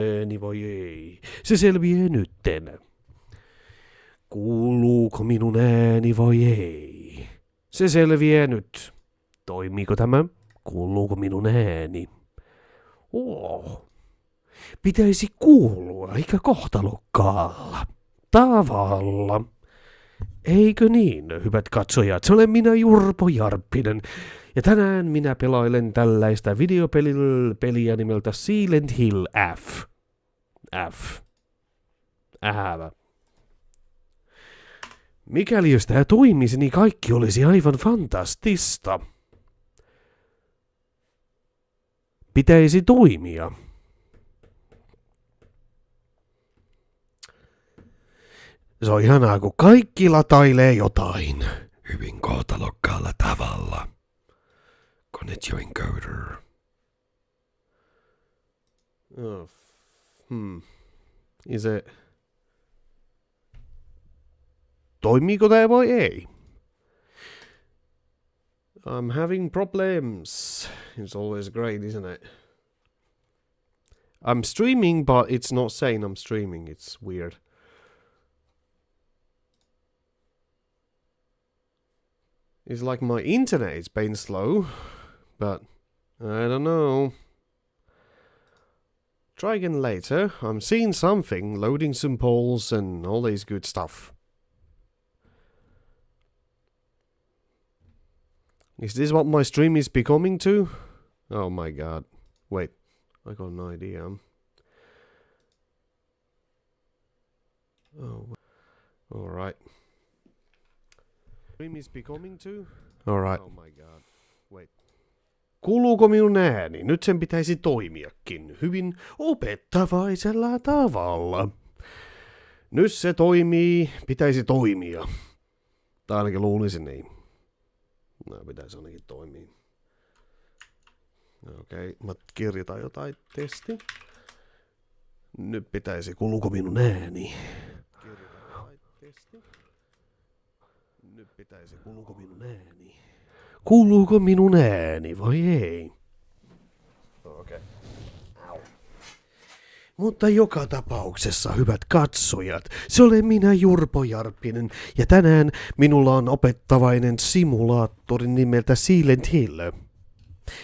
Ääni voi ei, se selviää nytten. Kuuluuko minun ääni vai ei? Se selviää nyt. Toimiiko tämä? Kuuluuko minun ääni? Pitäisi kuulua eikä kohtalokkaalla tavalla. Eikö niin, hyvät katsojat? Se olen minä Jurpo Jarppinen. Ja tänään minä pelailen tällaista videopeliä nimeltä Silent Hill F. Mikäli jos tää toimisi, niin kaikki olisi aivan fantastista. Pitäisi toimia. Se on ihanaa, kun kaikki latailee jotain hyvin kohtalokkaalla tavalla. Connect your encoder. Toimiiko tää vai ei? I'm having problems. It's always great, isn't it? I'm streaming, but it's not saying I'm streaming. It's weird. It's like my internet is being slow, but I don't know. Try again later. I'm seeing something, loading some polls and all this good stuff. Is this what my stream is becoming to? Oh my god. Wait, I got an idea. Oh, alright. Stream is becoming to? Alright. Oh my god. Wait. Kuuluuko minun ääni? Nyt sen pitäisi toimiakin. Hyvin opettavaisella tavalla. Nyt se toimii. Pitäisi toimia. Tai ainakin luulisin niin. No, pitäisi ainakin toimia. Okei, mä kirjoitan jotain testi. Nyt pitäisi. Kuuluuko minun ääni? Kirjoitan jotain testi. Nyt pitäisi. Kuuluuko minun ääni? Kuuluuko minun ääni vai ei? Okei. Mutta joka tapauksessa, hyvät katsojat, se olen minä Jurpo Jarppinen, ja tänään minulla on opettavainen simulaattori nimeltä Silent Hill.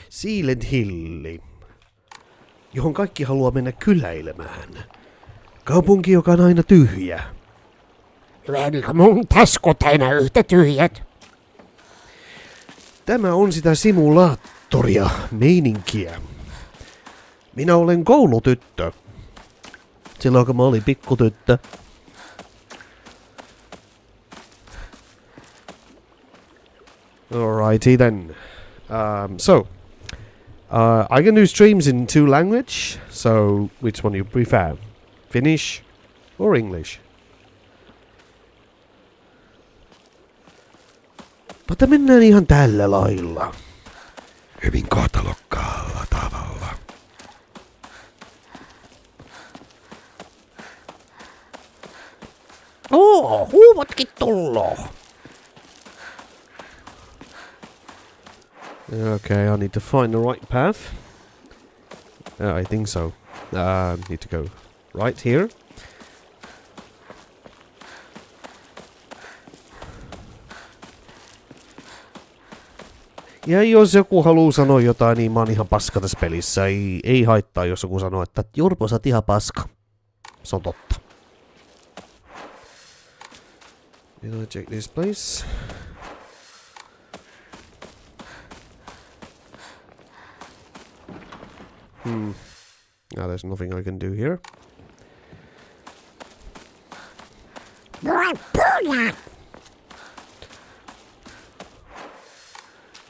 Silent Hilli, johon kaikki haluaa mennä kyläilemään. Kaupunki, joka on aina tyhjä. Oliko mun taskut aina yhtä tyhjät? Tämä on sitä simulaattoria, meininkiä. Minä olen koulutyttö. Silloin kun mä olin pikkutyttö. Alrighty then. I can do streams in 2 language. So, which one you prefer? Finnish or English? Mutta mennään ihan tällä lailla. Hyvin kohtalokkaalla tavalla. Huuvatkin tulloo. Okay, I need to find the right path. I think so. Need to go right here. Ja jos joku haluaa sanoa jotain, niin mä oon ihan paska tässä pelissä. Ei haittaa, jos joku sanoo, että Jurpo, sä oot ihan paska. Se on totta. Did I check this place? Now there's nothing I can do here.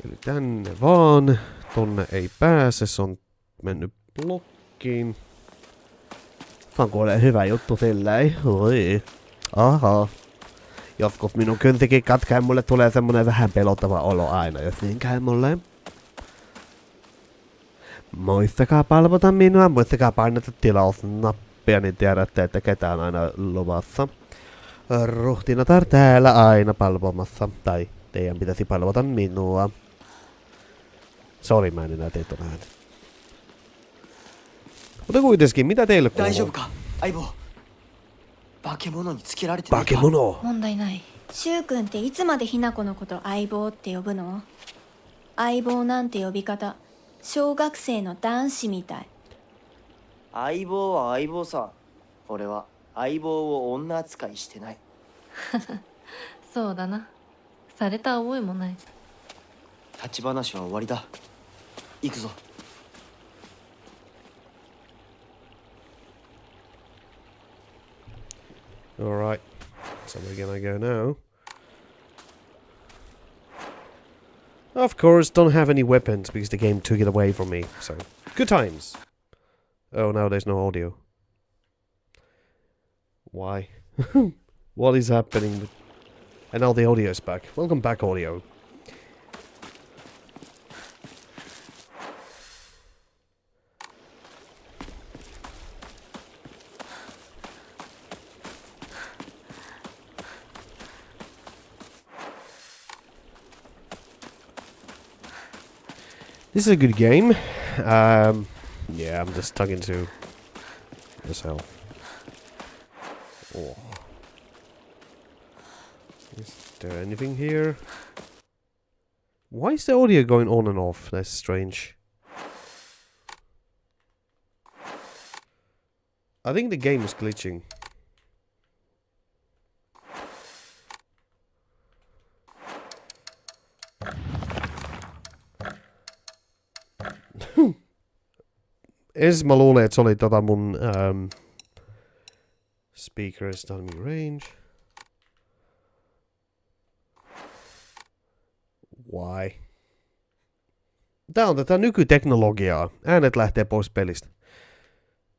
Eli tänne vaan. Tonne ei pääse, se on mennyt blokkiin. Fanko hyvä juttu sillä ei. Oi. Aha. Joskus minun kyntikin katkeen, mulle tulee semmonen vähän pelottava olo aina, jos niin käy mulle. Muistakaa palvota minua, muistakaa painata tilausnappia, niin tiedätte, että ketään aina luvassa. Ruhtinatar täällä aina palvomassa, tai teidän pitäisi palvota minua. Sori, mä en enää tee ton äänen. Mutta kuitenkin, mitä teille 大丈夫 kuuluu? か相棒化け物につけられてないか Bakemono. 問題ない。柊君っていつまでひな子のこと相棒って呼ぶの？相棒なんて呼び方小学生の男子みたい。相棒は相棒さ。俺は相棒を女扱いしてない。そうだな。された覚えもない。立ち話は終わりだ。行くぞ。 Alright. So we're gonna go now. Of course, don't have any weapons because the game took it away from me. So, good times. Oh, now there's no audio. Why? What is happening? And now the audio is back. Welcome back, audio. This is a good game. Yeah, I'm just talking to myself. Oh. Is there anything here? Why is the audio going on and off? That's strange. I think the game is glitching. Ensin mä luulen, että se oli mun speakers done me range. Why? Tää on tätä nykyteknologiaa. Äänet lähtee pois pelistä.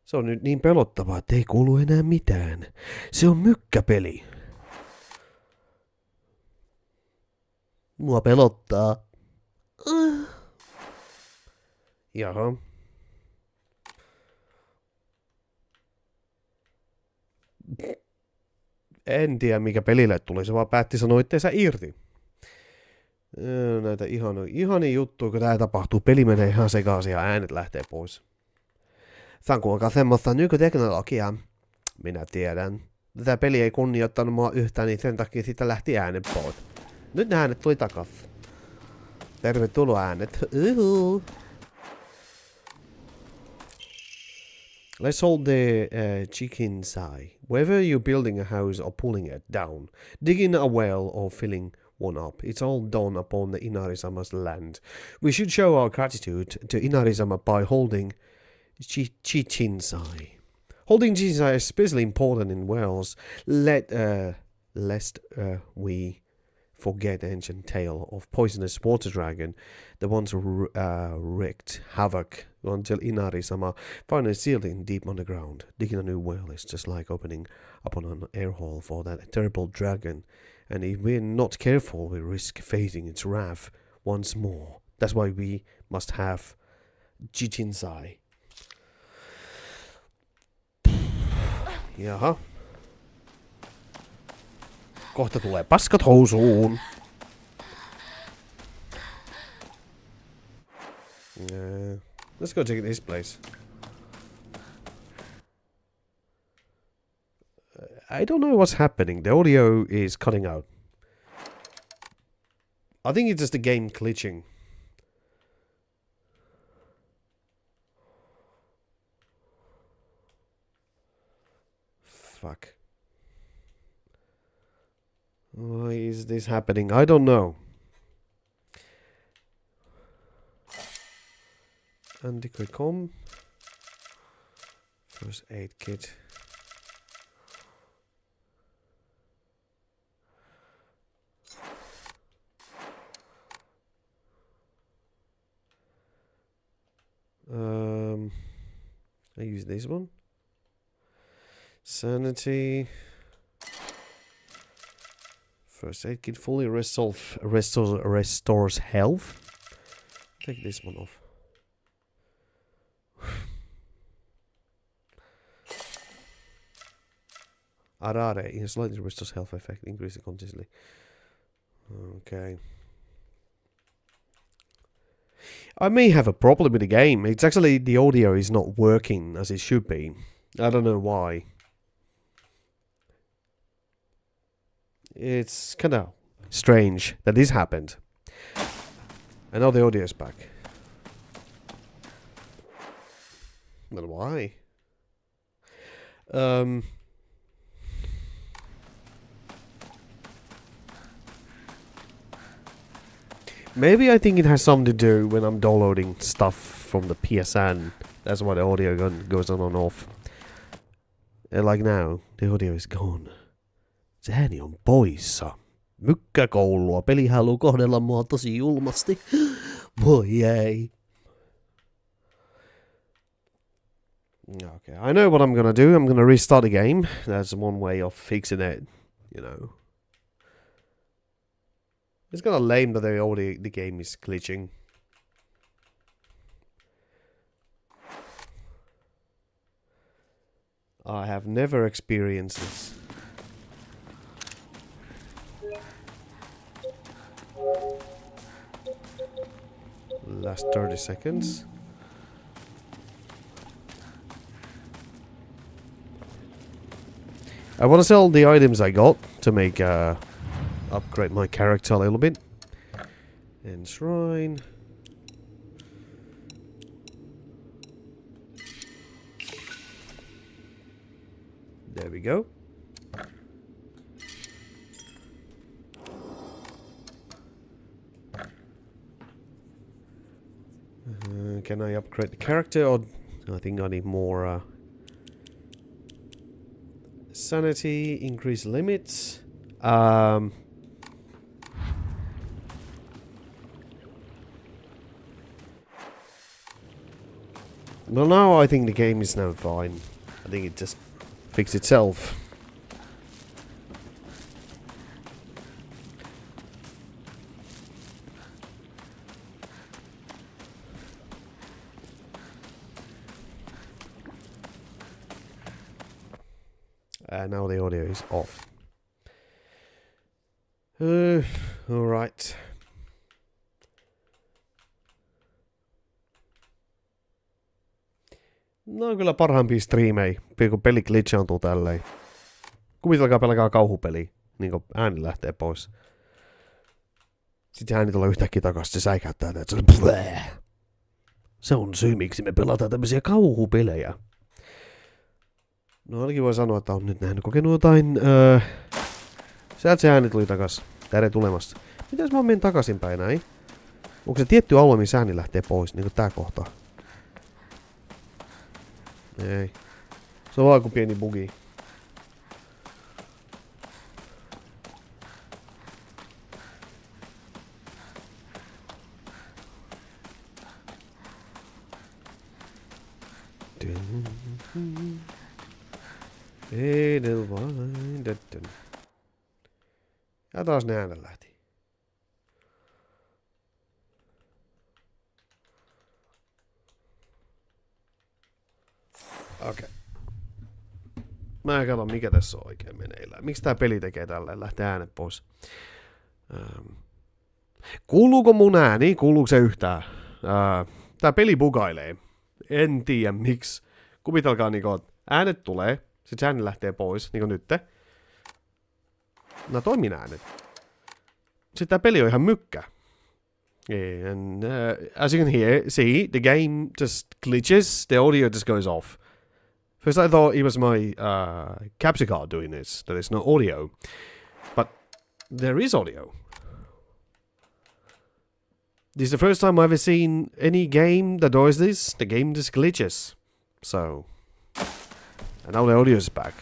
Se on nyt niin pelottavaa, että ei kuulu enää mitään. Se on mykkäpeli. Mua pelottaa. Jaha. En tiedä mikä pelille tuli, se vaan päätti sanoa itteensä irti. Näitä ihania juttuja, kun tää tapahtuu. Peli menee ihan sekaisin ja äänet lähtee pois. Tää on kuinka semmoista nykyteknologiaa. Minä tiedän. Tätä peli ei kunnioittanut mua yhtään, niin sen takia siitä lähti äänet pois. Nyt ne äänet tuli takas. Tervetuloa äänet. Let's hold the chicken sai. Whether you're building a house or pulling it down, digging a well or filling one up, it's all done upon the Inarisama's land. We should show our gratitude to Inarisama by holding Chichinsai. Holding Chichinsai is especially important in wells, lest we forget the ancient tale of poisonous water dragon, the ones who wreaked havoc until Inarisama finally sealed in deep underground. Digging a new well is just like opening upon an air hole for that terrible dragon, and if we're not careful, we risk facing its wrath once more. That's why we must have Chichinsai. Jaha. Kohta tulee paskat housuun. Let's go check this place. I don't know what's happening. The audio is cutting out. I think it's just the game glitching. Fuck. Why is this happening? I don't know. Antiquicom. First aid kit. I use this one. Sanity. First aid kit fully restores health. Take this one off. Arare in slightly restores health effect, increasing continuously. Okay. I may have a problem with the game. It's actually the audio is not working as it should be. I don't know why. It's kind of strange that this happened. And now the audio is back. But why? Maybe I think it has something to do when I'm downloading stuff from the PSN. That's why the audio goes on and off. Like now, the audio is gone. Se ääni on poissa. Mykkäkoulua. Peli haluaa kohdella mua tosi julmasti. Voi ei. Okay, I know what I'm gonna do. I'm gonna restart the game. That's one way of fixing it, you know. It's kind of lame that the game is glitching. I have never experienced this. Last 30 seconds. I want to sell the items I got to make upgrade my character a little bit. Enshrine. There we go. Can I upgrade the character, or I think I need more sanity, increase limits. Well, now I think the game is now fine. I think it just fixed itself. Now the audio is off. Alright. No kyllä parhaimpia striimejä, kun peli glitchaantuu tälleen. Kuvitelkaa pelkaa kauhupeli, niin kun ääni lähtee pois. Sitten ääni tulee yhtäkkiä takaisin, se säikäyttää, että se on syy, miksi me pelataan tämmöisiä kauhupelejä. No ainakin voi sanoa, että on nyt kokenut jotain. Sieltä se ääni tuli takas. Tere tulemassa. Mitäs mä menen takaisinpäin näin? Onko se tietty alue, missä ääni lähtee pois, niin kuin tää kohta? Ei. Se on vaan kuin pieni bugi. Edelvain. Ja taas ne äänet lähti. Okei. Mä en katso mikä tässä on oikein meneillään. Miksi tää peli tekee tälleen? Lähtee äänet pois. Kuuluuko mun ääni? Kuuluuko se yhtään? Tää peli bugailee. En tiedä miksi. Kuvitelkaa niinku, että äänet tulee. Sitten se ääni lähtee pois, niinku nytte. No toimin äänet. Sitten tää peli on ihan mykkä. And as you can see, the game just glitches. The audio just goes off. First I thought it was my capture card doing this. That there's no audio. But there is audio. This is the first time I've ever seen any game that does this. The game just glitches. So... And now the audio is back.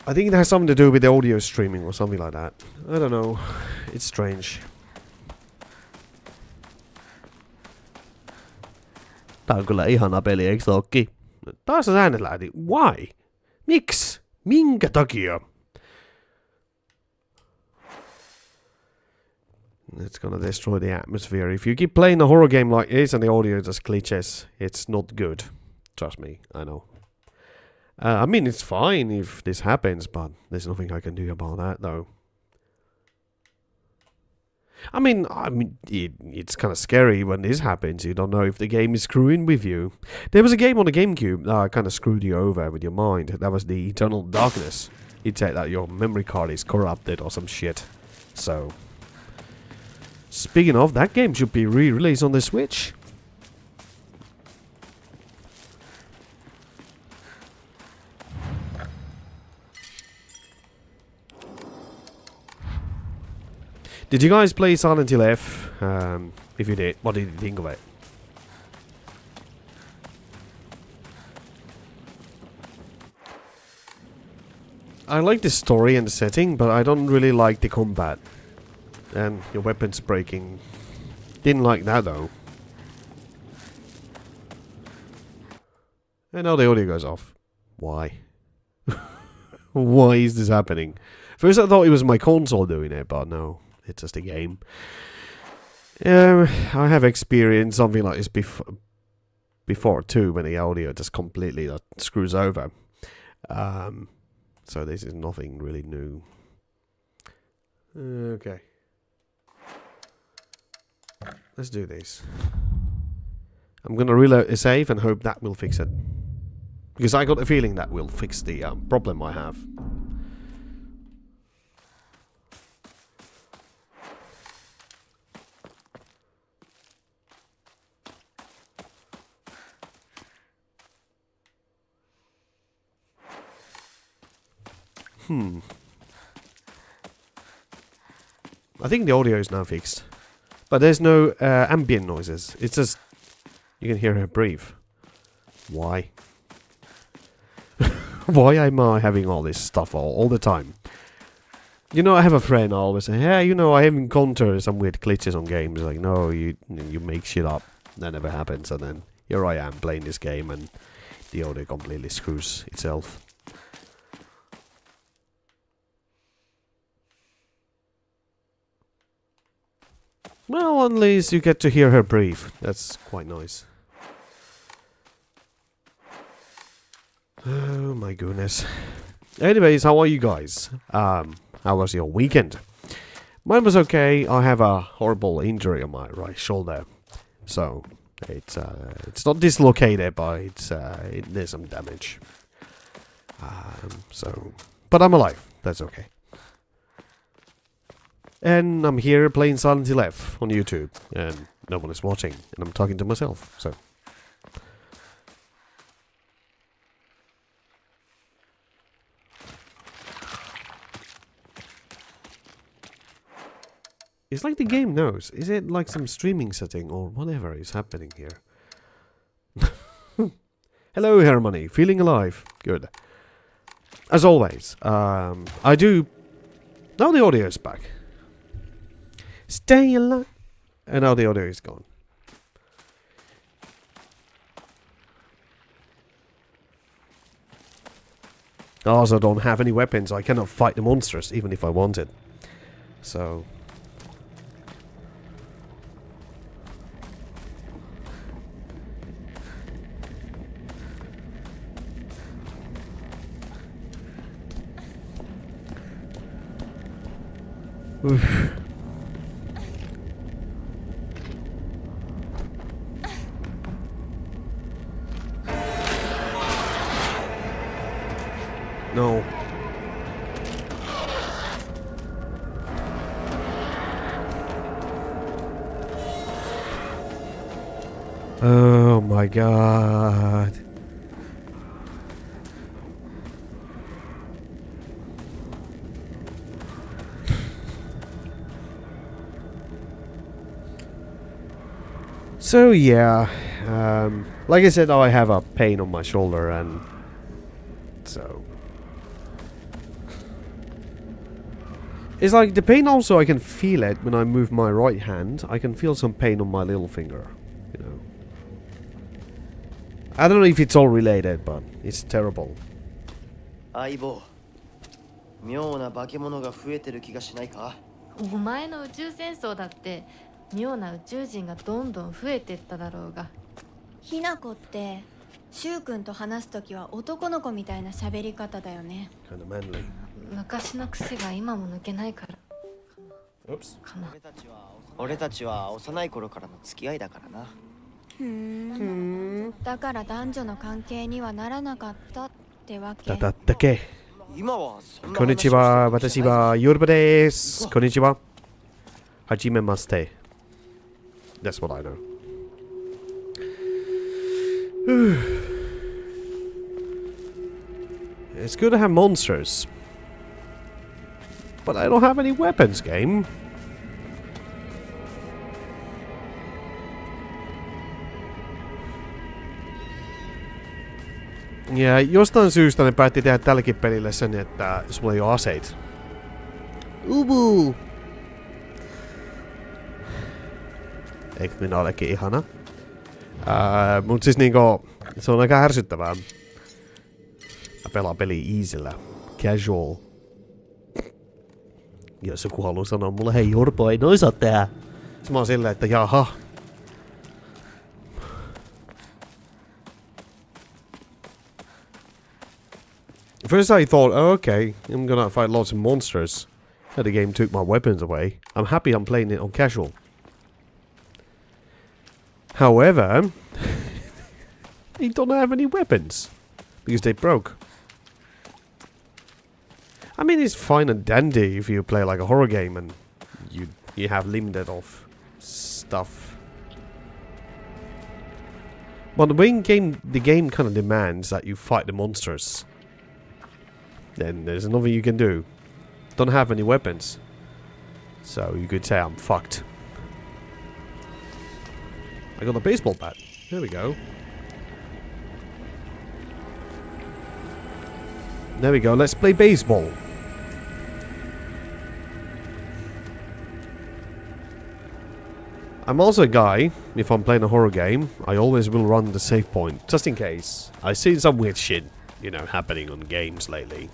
I think it has something to do with the audio streaming or something like that. I don't know. It's strange. Tää on kyllä ihana peli, eikö toki? Taas äänet lähti. Why? Miksi? Minkä takia? It's gonna destroy the atmosphere. If you keep playing a horror game like this and the audio just glitches, it's not good. Trust me, I know. I mean, it's fine if this happens, but there's nothing I can do about that, though. It's kind of scary when this happens. You don't know if the game is screwing with you. There was a game on the GameCube that kind of screwed you over with your mind. That was the Eternal Darkness. It said that your memory card is corrupted or some shit. So, speaking of, that game should be re-released on the Switch. Did you guys play Silent Hill F? If you did, what did you think of it? I like the story and the setting, but I don't really like the combat. And your weapons breaking. Didn't like that though. And now the audio goes off. Why? Why is this happening? First I thought it was my console doing it, but no. It's just a game. I have experienced something like this before too, when the audio just completely screws over. So this is nothing really new. Okay. Let's do this. I'm gonna reload a save and hope that will fix it. Because I got a feeling that will fix the problem I have. I think the audio is now fixed. But there's no ambient noises. It's just... you can hear her breathe. Why? Why am I having all this stuff all the time? You know, I have a friend I always say, hey, you know, I have encountered some weird glitches on games. Like, no, you make shit up. That never happens. And then here I am playing this game and the audio completely screws itself. Well, at least you get to hear her breathe. That's quite nice. Oh my goodness. Anyways, how are you guys? How was your weekend? Mine was okay. I have a horrible injury on my right shoulder. So, it's not dislocated, but there's some damage. But I'm alive. That's okay. And I'm here playing Silent Hill F on YouTube, and no one is watching, and I'm talking to myself, so. It's like the game knows. Is it like some streaming setting or whatever is happening here? Hello, Hermione. Feeling alive. Good. As always, I do... Now the audio is back. Stay alive. And now the audio is gone. I also don't have any weapons. I cannot fight the monsters, even if I wanted. So... Oof. No. Oh my god. So yeah, like I said, I have a pain on my shoulder, and so it's like the pain also I can feel it when I move my right hand. I can feel some pain on my little finger, you know. I don't know if it's all related, but it's terrible. 相棒、妙な化け物が増えてる気がしないか？お前の宇宙戦争だって妙な宇宙人がどんどん増えてっただろうが。ひなこって柊君と話すときは男の子みたいな喋り方だよね。Kind of manly. 昔の癖が今も抜けないから。Oops. かな。俺たちは幼い頃からの付き合いだからな。だから男女の関係にはならなかったってわけ。だったっけ。今はそんなこんにちは、私はヨルポです。こんにちは。はじめまして。That's what I know. It's good to have monsters. But I don't have any weapons, game. Ja jostain syystä ne päätti tehdä tälläkin pelillä sen, että sulla ei oo aseita. Ubu! Eikö minä olekin ihana? Mut siis niinku, se on aika ärsyttävää. Mä pelaan peli easyllä. Casual. Jos joku haluaa sanoa mulle, hei Jurpo, ei noin saa tehdä. Siis mä oon silleen, että jaha. First I thought, oh, okay, I'm gonna fight lots of monsters. But the game took my weapons away. I'm happy I'm playing it on casual. However, they don't have any weapons. Because they broke. I mean, it's fine and dandy if you play like a horror game and you have limited of stuff. But when the game kind of demands that you fight the monsters, then there's nothing you can do. Don't have any weapons. So you could say I'm fucked. I got a baseball bat. There we go. There we go, let's play baseball. I'm also a guy, if I'm playing a horror game, I always will run the save point, just in case. I've seen some weird shit, you know, happening on games lately.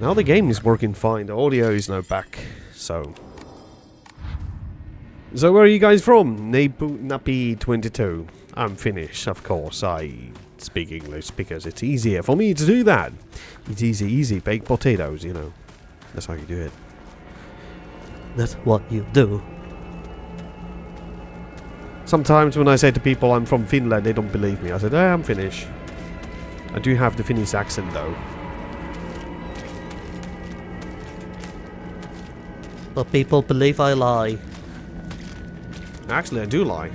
Now the game is working fine, the audio is now back, so... So where are you guys from? Nappy22. I'm Finnish, of course, I speak English because it's easier for me to do that. It's easy, baked potatoes, you know. That's how you do it. That's what you do. Sometimes when I say to people I'm from Finland, they don't believe me. I said, I'm Finnish. I do have the Finnish accent though. But people believe I lie. Actually, I do lie.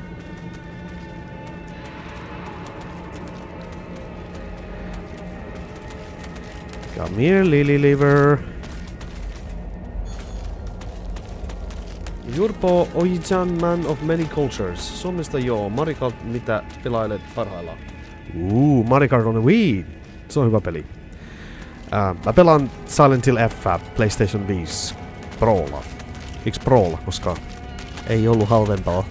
Come here, lily liver. Jurpo Ojijan, man of many cultures. Suomesta joo. Mario Kart, mitä pelailet parhaillaan? Mario Kart on the Wii. Se on hyvä peli. Mä pelaan Silent Hill F PlayStation 5 Prolla. Miksi Prolla? Koska ei ollut halvempaa.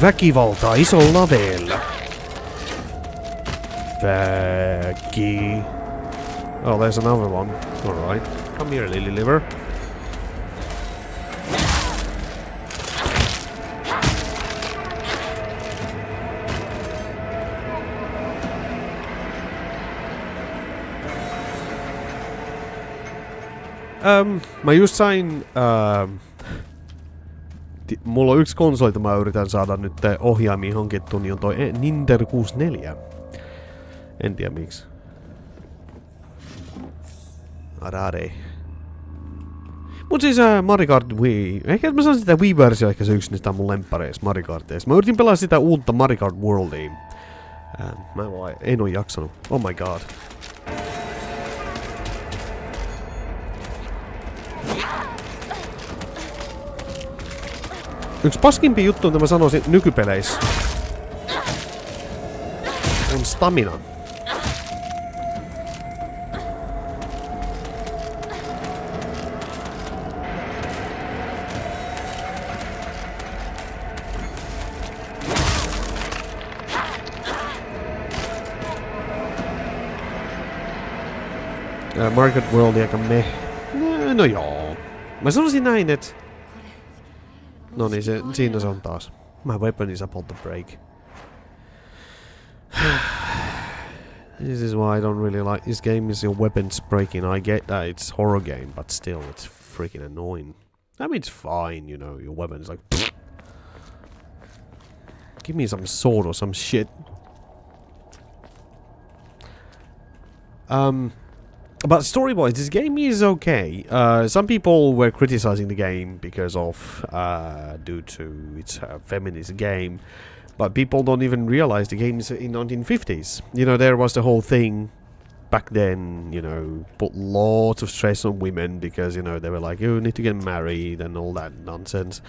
Väkivaltaa isolla lavella. Väki. Oh, there's another one. Alright. Come here, lily liver. Mä just sain... mulla on yksi konsoli, jota mä yritän saada nyt ohjaimiin hankittu, niin on toi Nintendo 64. En tiedä miksi. Arade. Mut siis Mario Kart Wii. Ehkä mä saan sitä Wii-versio, ehkä se yksi niistä mun lemppareista Mario Karteista. Mä yritin pelaa sitä uutta Mario Kart Worldia. Mä en oo jaksanut. Oh my god. Yksi paskimpi juttu, mitä mä sanoisin nykypeleissä, on stamina. Market World aika meh. No joo. Mä sanoisin näin, että No niin, siinä se on taas. My weapon is about to break. This is why I don't really like this game. Is your weapons breaking? I get that it's horror game, but still, it's freaking annoying. I mean, it's fine, you know. Your weapon's like, pfft. Give me some sword or some shit. But story-wise, this game is okay. Some people were criticizing the game because of due to its feminist game. But people don't even realize the game is in 1950s. You know, there was the whole thing back then, you know, put lots of stress on women because, you know, they were like, you need to get married and all that nonsense.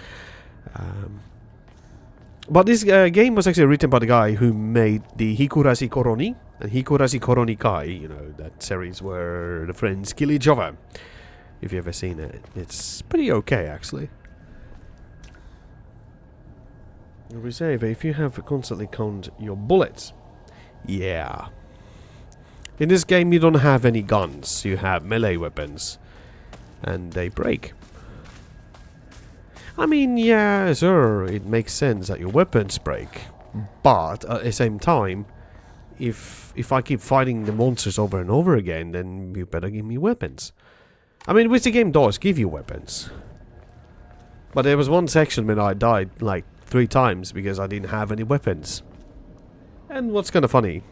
But this game was actually written by the guy who made the Hikurashi Koroni and Hikurashi Koroni Kai, you know, that series where the friends kill each other. If you've ever seen it, it's pretty okay, actually. We say if you have to constantly count your bullets. Yeah. In this game you don't have any guns, you have melee weapons. And they break. I mean, yeah, sure, it makes sense that your weapons break. But at the same time, if I keep fighting the monsters over and over again, then you better give me weapons. I mean, which the game does give you weapons. But there was one section when I died like 3 times because I didn't have any weapons. And what's kind of funny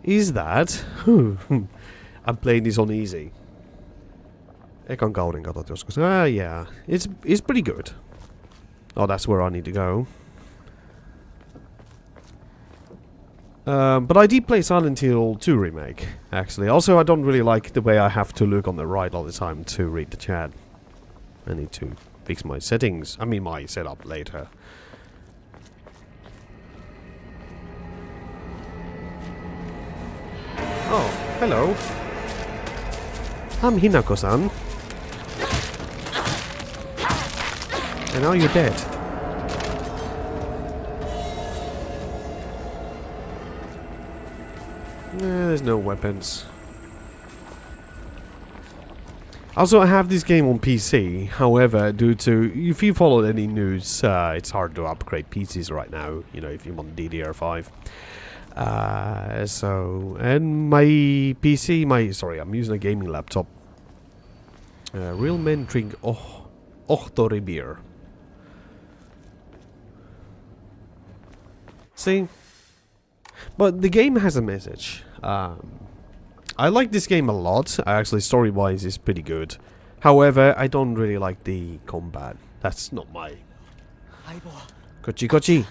is that I'm playing this on easy. Ekan kauden katot joskus. Yeah, it's pretty good. Oh, that's where I need to go. But I did play Silent Hill 2 remake, actually. Also, I don't really like the way I have to look on the right all the time to read the chat. I need to fix my settings. I mean, my setup later. Oh, hello. I'm Hinako-san. And now you're dead. There's no weapons. Also, I have this game on PC. However, due to... If you followed any news, it's hard to upgrade PCs right now. You know, if you want DDR5. And my PC... Sorry, I'm using a gaming laptop. Real men drink Ohtori beer. See? But the game has a message. I like this game a lot. Actually, story-wise, it's pretty good. However, I don't really like the combat. That's not my... Kochi kochi.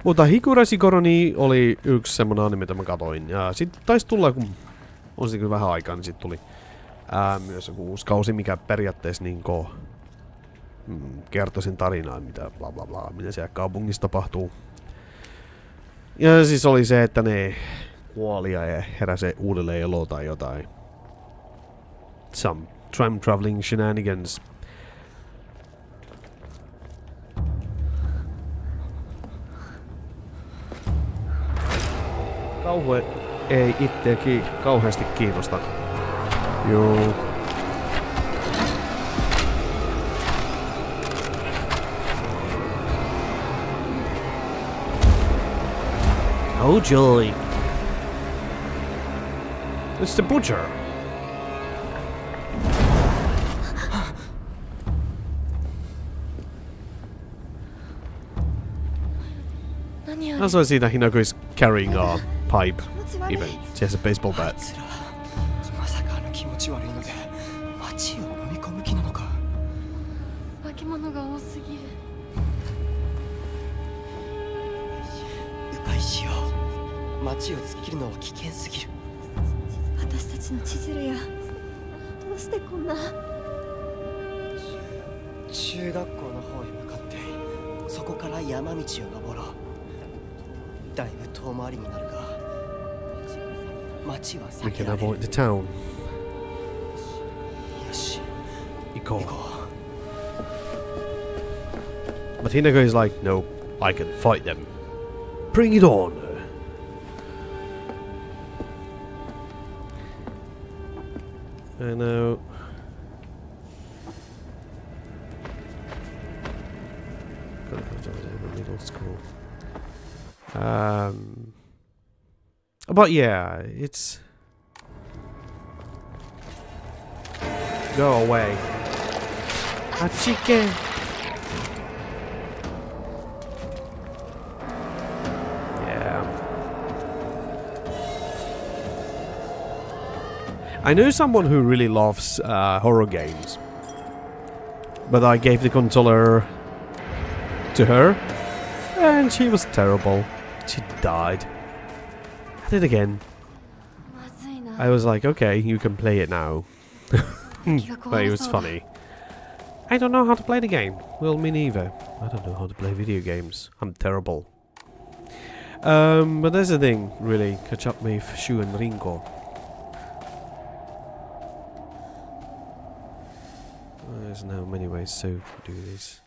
Mutta Hikurashi Koroni oli yksi semmonen anime, mitä mä katoin. Ja sit taisi tulla, kun on se kyllä vähän aikaa, niin sit tuli myös joku uusi kausi, mikä periaatteessa niinku kertoi sen tarinaan, mitä bla bla bla, mitä siellä kaupungissa tapahtuu. Ja siis oli se, että ne kuoli ja heräsi uudelleen elo tai jotain. Some time traveling shenanigans. Kauhu ei itseäkin kauheasti kiinnosta. Joo. Oh joy. It's the butcher. That's why I see that Hinako is carrying a pipe. Even she has a baseball bat. まさか気持ち悪いので街を飲み込む気なのか。化け物が多すぎる。迂回しよう。街を突っ切るのは危険すぎる。私たちの千鶴やどうしてこんな。中学校の方へ向かってそこから山道を登ろう。だいぶ遠回りになるが街は避けられる。 We can avoid the town. よし、行こう。行こう。 But Hinako is like, no, I can fight them. Bring it on. I know. Middle school. But yeah, it's... Go away. Achike! Yeah. I know someone who really loves horror games. But I gave the controller to her. And she was terrible. She died. I did again. I was like, okay, you can play it now. But it was funny. I don't know how to play the game. Well, me neither. I don't know how to play video games. I'm terrible. But that's the thing, really. Catch up with Shu and Ringo. There's now many ways to do this.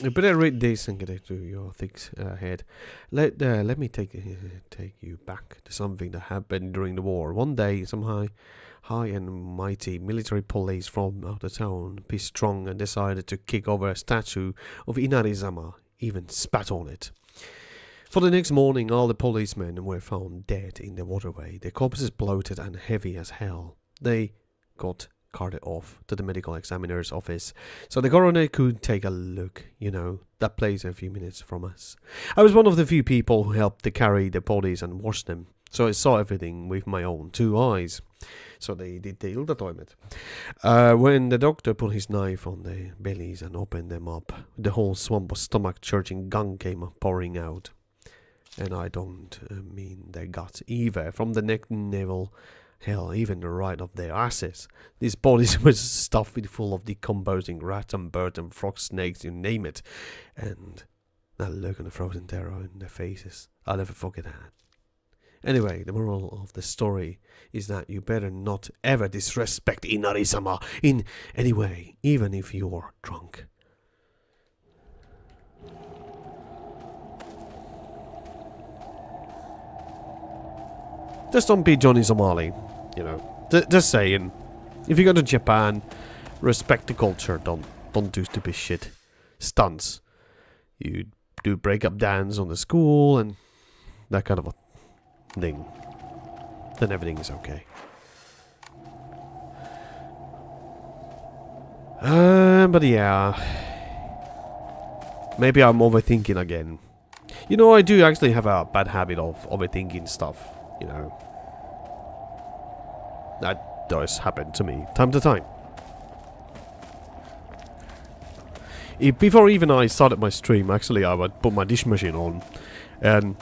You better read this and get it to your thick head. Let me take you back to something that happened during the war. One day, some high and mighty military police from out of town pissed strong and decided to kick over a statue of Inarizama, even spat on it. For the next morning, all the policemen were found dead in the waterway. Their corpses bloated and heavy as hell. They got carted off to the medical examiner's office so the coroner could take a look. You know, that place a few minutes from us. I was one of the few people who helped to carry the bodies and wash them, so I saw everything with my own 2 eyes. So they detailed the toilet. When the doctor put his knife on the bellies and opened them up, the whole swamp of stomach-churching gunk came pouring out. And I don't mean their guts either. From the neck, navel, hell, even the right of their asses. These bodies were stuffed full of decomposing rats and birds and frogs, snakes, you name it. And that look on the frozen terror in their faces. I'll never forget that. Anyway, the moral of the story is that you better not ever disrespect Inarizama in any way, even if you're drunk. Just don't be Johnny Somali, you know. Just saying. If you go to Japan, respect the culture. Don't do stupid shit. Stunts. You do break-up dance on the school and that kind of a thing. Then everything is okay. But yeah. Maybe I'm overthinking again. You know, I do actually have a bad habit of overthinking stuff. You know, that does happen to me time to time. Before even I started my stream, actually I would put my dish machine on, and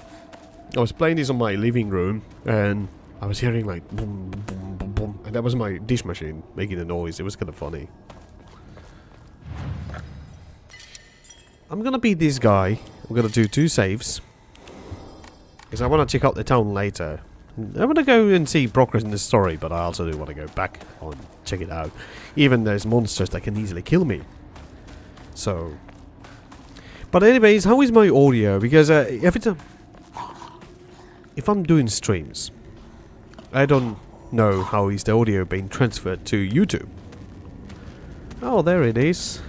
I was playing this on my living room, and I was hearing like boom, boom, boom, boom, and that was my dish machine making a noise. It was kind of funny. I'm gonna beat this guy. I'm gonna do 2 saves. Because I want to check out the town later. I want to go and see progress in the story, but I also do want to go back and check it out. Even there's monsters that can easily kill me. So. But anyways, how is my audio? Because if I'm doing streams, I don't know how is the audio being transferred to YouTube. Oh, there it is.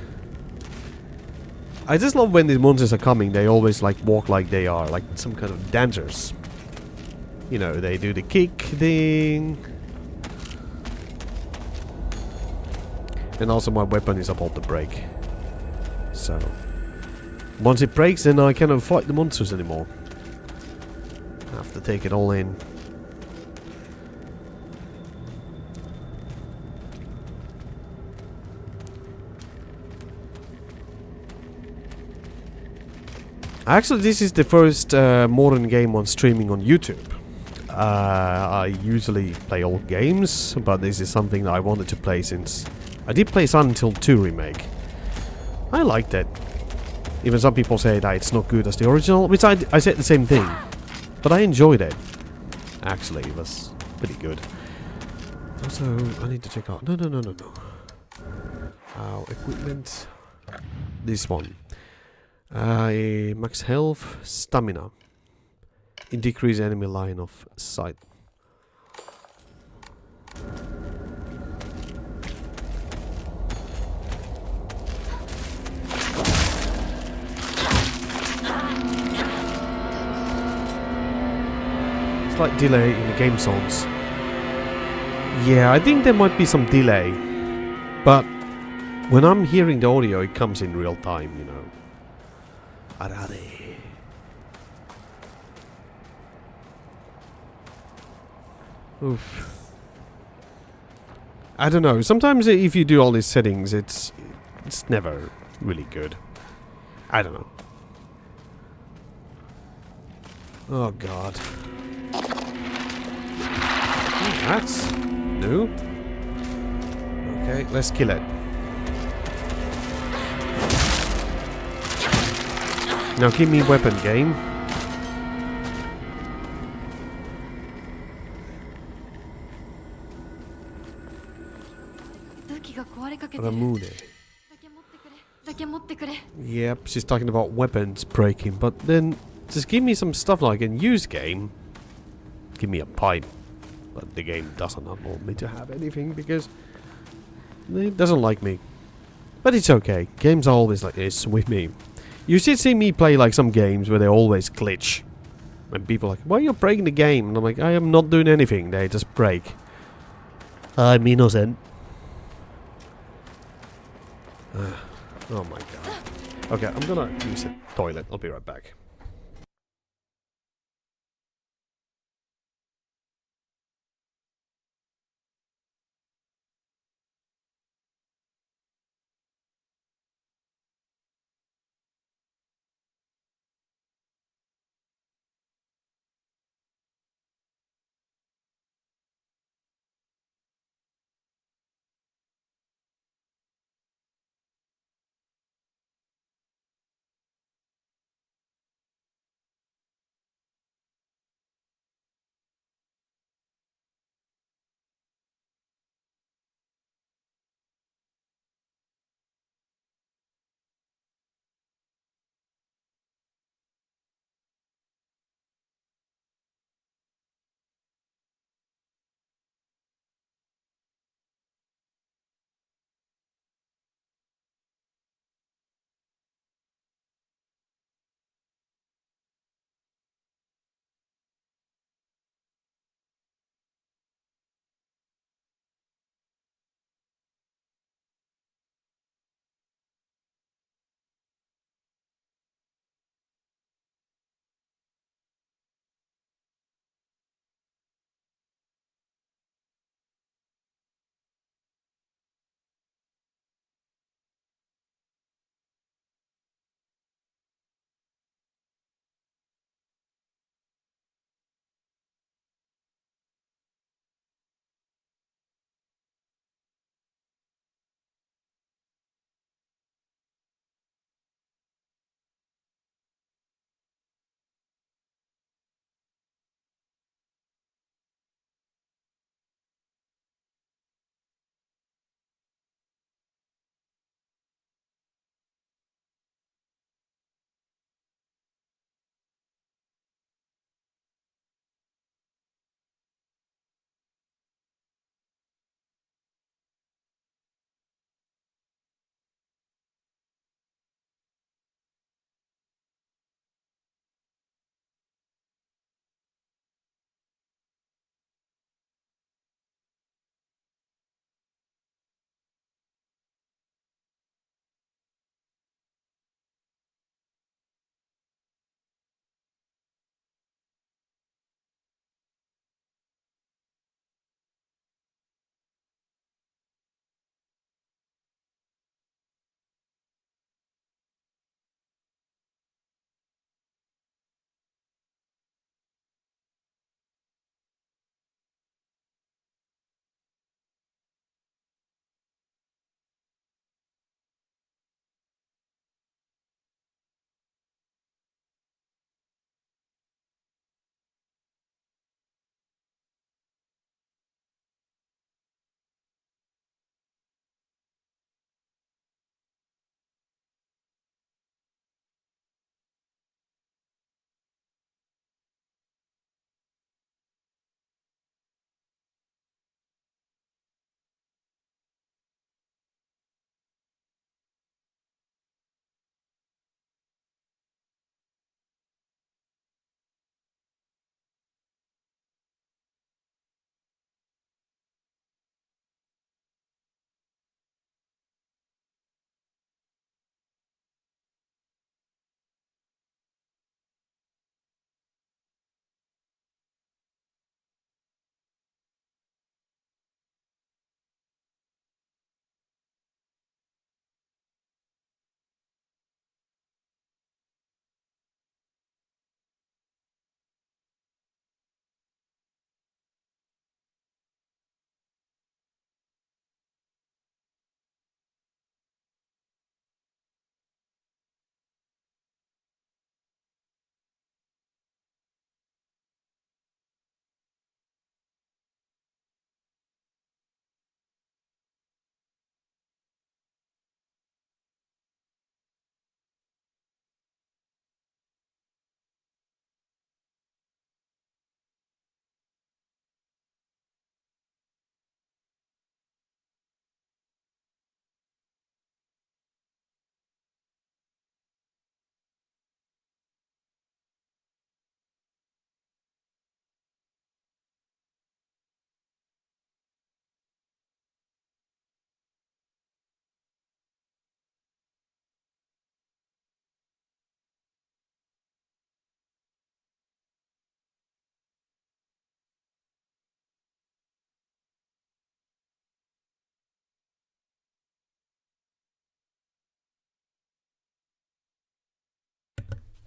I just love when these monsters are coming, they always like walk like they are like some kind of dancers. You know, they do the kick thing. And also my weapon is about to break. So once it breaks, then I cannot fight the monsters anymore. I have to take it all in. Actually, this is the first modern game on streaming on YouTube. I usually play old games, but this is something that I wanted to play since I did play Silent Hill 2 remake. I liked it. Even some people say that it's not good as the original, which I said the same thing. But I enjoyed it. Actually, it was pretty good. Also, I need to check out... No. Equipment. This one. Max health, stamina. Decrease enemy line of sight. Slight delay in the game sounds. Yeah, I think there might be some delay. But when I'm hearing the audio, it comes in real time, you know. Arare. Oof. I don't know. Sometimes if you do all these settings, it's never really good. I don't know. Oh god. That's new. Okay, let's kill it. Now give me weapon, game. Ramune. Yep, she's talking about weapons breaking, but then just give me some stuff like in use game. Give me a pipe. But the game doesn't want me to have anything because it doesn't like me. But it's okay. Games are always like this with me. You should see me play like some games where they always glitch. And people are like, why are you breaking the game? And I'm like, I am not doing anything. They just break. I'm innocent. Oh my god. Okay, I'm gonna use the toilet. I'll be right back.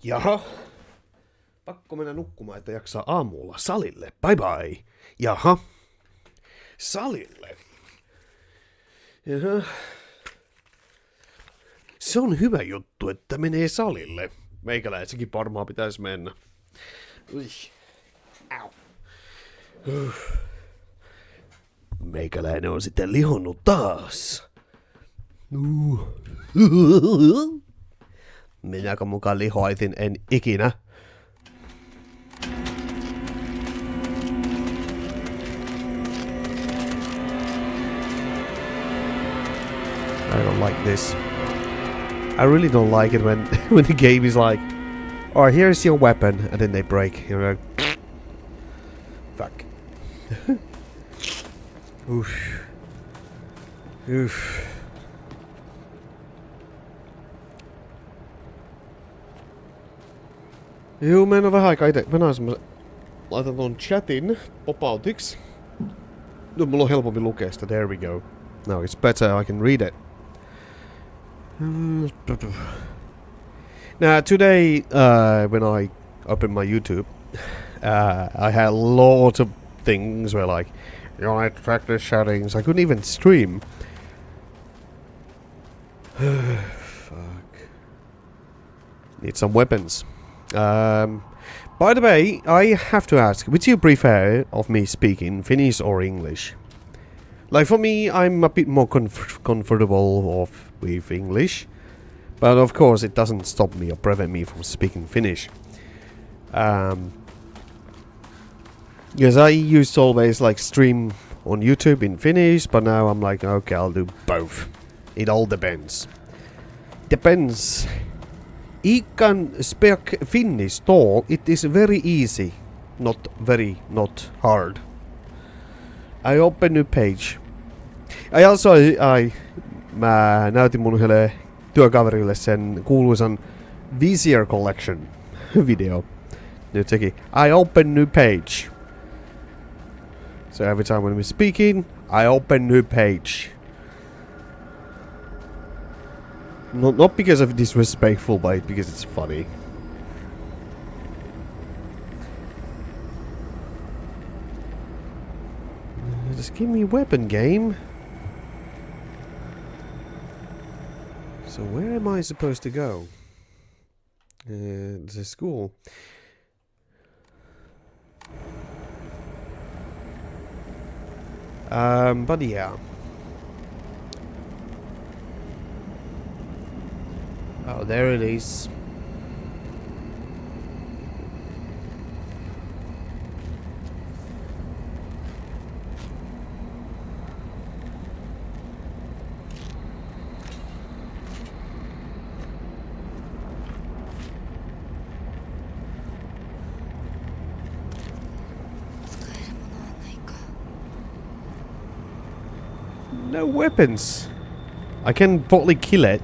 Jaha. Pakko mennä nukkumaan, että jaksaa aamulla salille. Bye bye. Jaha. Salille. Jaha. Se on hyvä juttu, että menee salille. Meikäläisenkin varmaan pitäisi mennä. Ui. Au. Meikäläinen on sitten lihonnut taas. Minäkö mukaan lihoitin? En ikinä. I don't like this. I really don't like it when when the game is like, oh, here's your weapon, and then they break. You know, fuck. Oof. Oof. Juu, mä en oo vähän aikaa ite. Mä näen semmosen... Laitan ton chatin pop-outiksi. No, mulla on helpompi lukea sitä. There we go. Now it's better, I can read it. Now, today, when I opened my YouTube, I had lots of things where, like, you know, I track the settings. I couldn't even stream. Fuck. Need some weapons. By the way, I have to ask, which you prefer of me speaking, Finnish or English? Like, for me, I'm a bit more comfortable with English. But of course, it doesn't stop me or prevent me from speaking Finnish. Because I used to always, like, stream on YouTube in Finnish, but now I'm like, okay, I'll do both. It all depends. Depends. I can speak Finnish though, it is very easy. Not hard. I open new page. Mä näytin mun yhdelle työkaverille sen kuuluisan VCR Collection video. Nyt sekin. I open new page. So every time when we're speaking, I open new page. Not because of disrespectful, but because it's funny. Just give me a weapon, game. So where am I supposed to go? The school. But yeah. Oh, there it is. No weapons. I can probably kill it.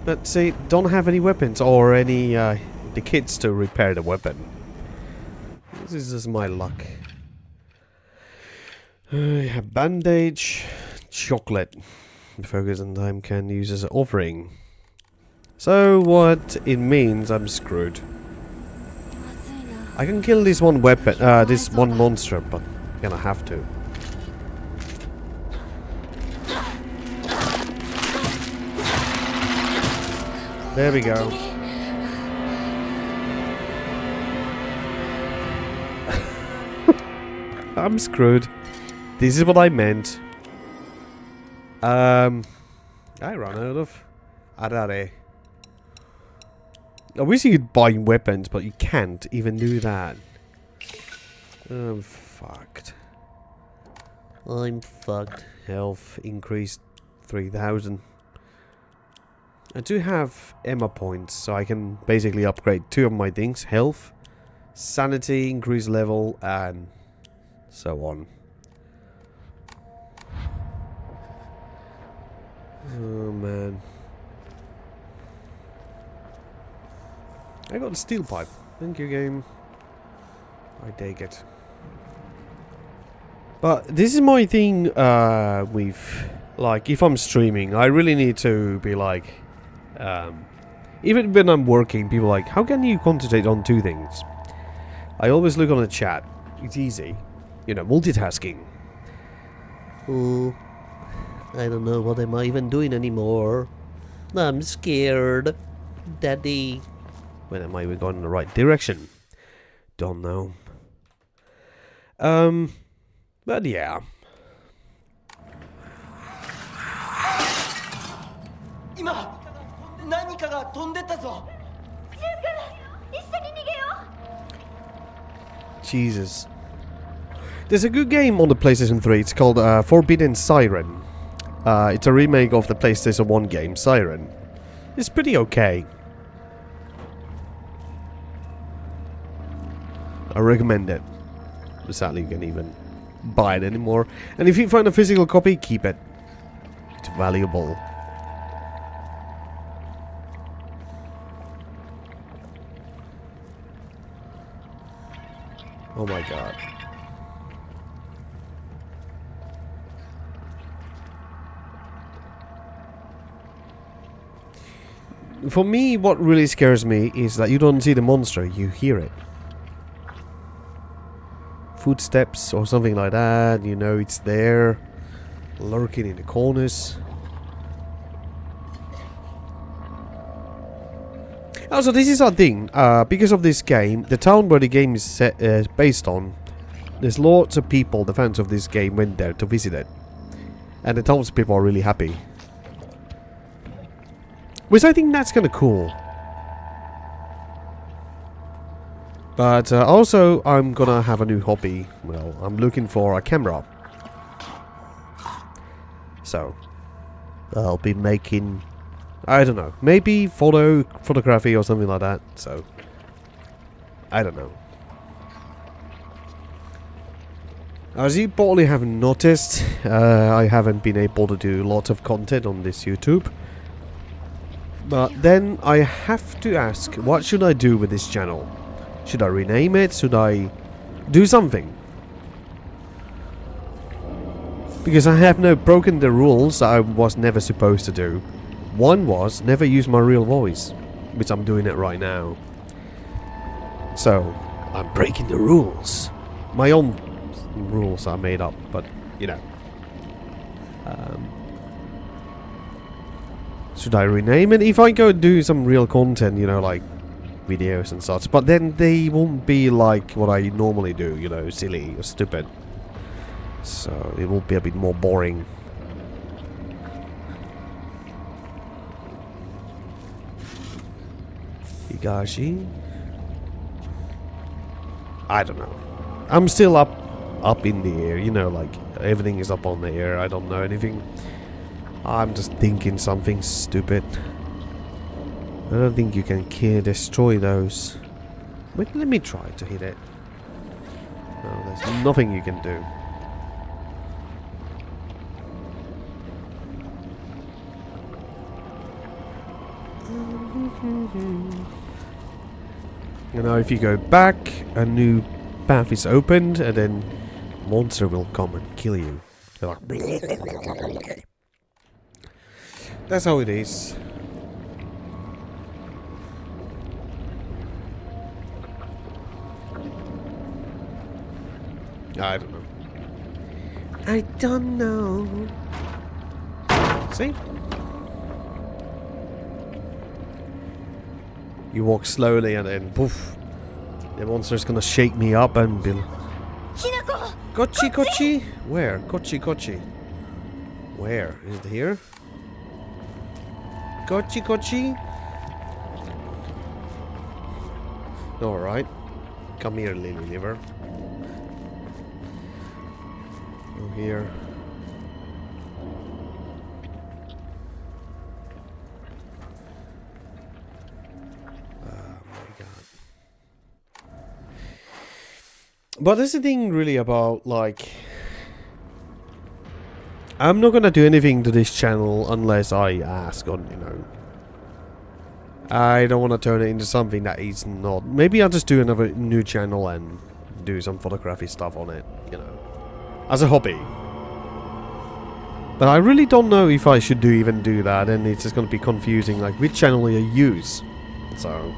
But see, don't have any weapons or any the kits to repair the weapon. This is just my luck. I have bandage, chocolate. Focus and time can use as an offering. So what it means, I'm screwed. I can kill this one weapon, this one monster, but I'm gonna have to. There we go. I'm screwed. This is what I meant. I ran out of arare. I wish you could buy weapons, but you can't even do that. I'm fucked. I'm fucked. Health increased 3,000. I do have Emma points, so I can basically upgrade 2 of my things. Health, sanity, increase level, and so on. Oh man. I got a steel pipe. Thank you, game. I take it. But this is my thing with, like, if I'm streaming, I really need to be like, Even when I'm working, people are like, how can you concentrate on two things? I always look on the chat. It's easy. You know, multitasking. Oh, I don't know what am I even doing anymore. I'm scared. Daddy. When am I even going in the right direction? Don't know. But yeah. 今何かが飛んでったぞ。 Jesus. There's a good game on the PlayStation 3. It's called Forbidden Siren. It's a remake of the PlayStation 1 game, Siren. It's pretty okay. I recommend it. But sadly, you can't even buy it anymore. And if you find a physical copy, keep it. It's valuable. Oh my god. For me, what really scares me is that you don't see the monster, you hear it. Footsteps or something like that, you know it's there, lurking in the corners. Also, this is our thing. Because of this game, the town where the game is set, based on, there's lots of people, the fans of this game, went there to visit it. And the townspeople are really happy. Which I think that's kind of cool. But also, I'm gonna have a new hobby. Well, I'm looking for a camera. So, I'll be making... I don't know. Maybe photography or something like that. So, I don't know. As you probably have noticed, I haven't been able to do lots of content on this YouTube. But then I have to ask, what should I do with this channel? Should I rename it? Should I do something? Because I have now broken the rules I was never supposed to do. One was never use my real voice, which I'm doing it right now. So, I'm breaking the rules. My own rules I made up, but, you know. Should I rename it? If I go do some real content, you know, like videos and such, but then they won't be like what I normally do, you know, silly or stupid. So, it will be a bit more boring. Higashi? I don't know. I'm still up in the air, you know, like everything is up on the air. I don't know anything. I'm just thinking something stupid. I don't think you can destroy those. Wait, let me try to hit it. No, there's nothing you can do. You know, if you go back, a new path is opened, and then monster will come and kill you. They're like, that's how it is. I don't know. I don't know. See? You walk slowly and then poof. The monster's gonna shake me up and be Kochi Kochi? Where? Kochi Kochi. Where? Is it here? Kochi Kochi? Alright. Come here, Lily Liver. Go here. But there's the thing really about, like, I'm not gonna do anything to this channel unless I ask on, you know. I don't want to turn it into something that is not. Maybe I'll just do another new channel and do some photography stuff on it, you know, as a hobby. But I really don't know if I should even do that, and it's just gonna be confusing, like, which channel do you use? So.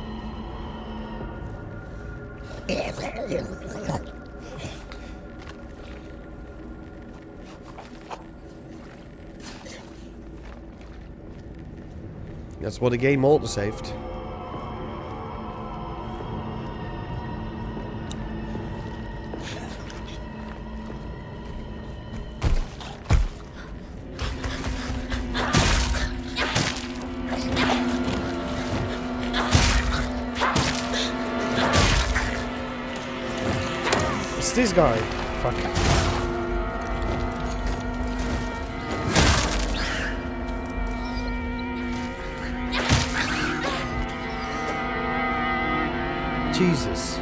That's what the game auto-saved. It's this guy. Fuck. Jesus.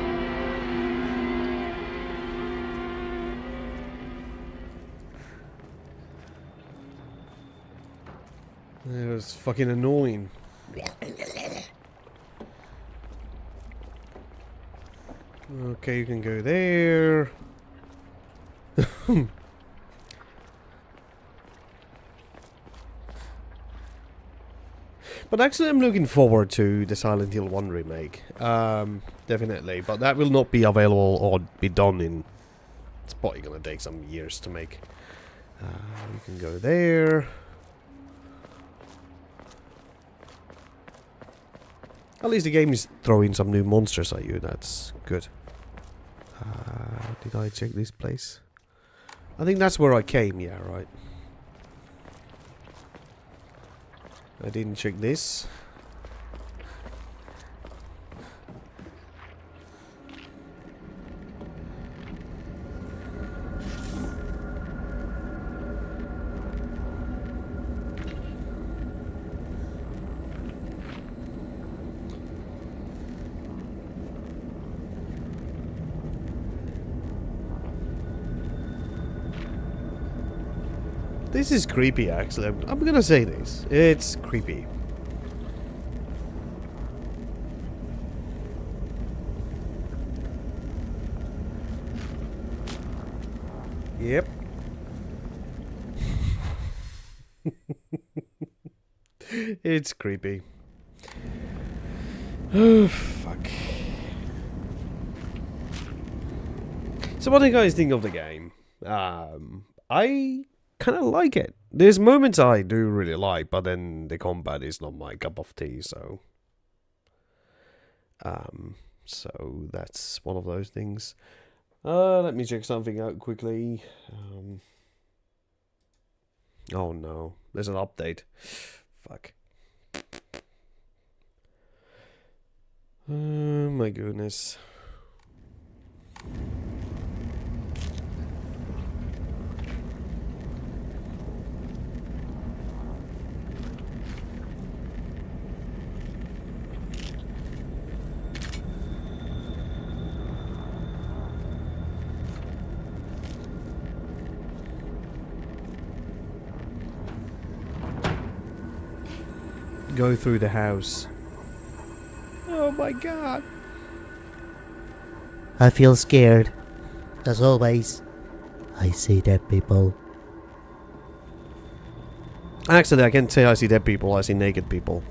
It was fucking annoying. Okay, you can go there. But actually, I'm looking forward to the Silent Hill 1 remake. Definitely. But that will not be available or be done in... It's probably gonna take some years to make. You can go there. At least the game is throwing some new monsters at you. That's good. Did I check this place? I think that's where I came. Yeah, right. I didn't check this. This is creepy, actually. I'm gonna say this. It's creepy. Yep. It's creepy. Oh, fuck. So what do you guys think of the game? I kind of like it. There's moments I do really like, but then the combat is not my cup of tea, so... So that's one of those things. Let me check something out quickly. Oh no, there's an update. Fuck. Oh my goodness. Go through the house. Oh my god. I feel scared. As always. I see dead people. Actually, I can't say I see dead people, I see naked people.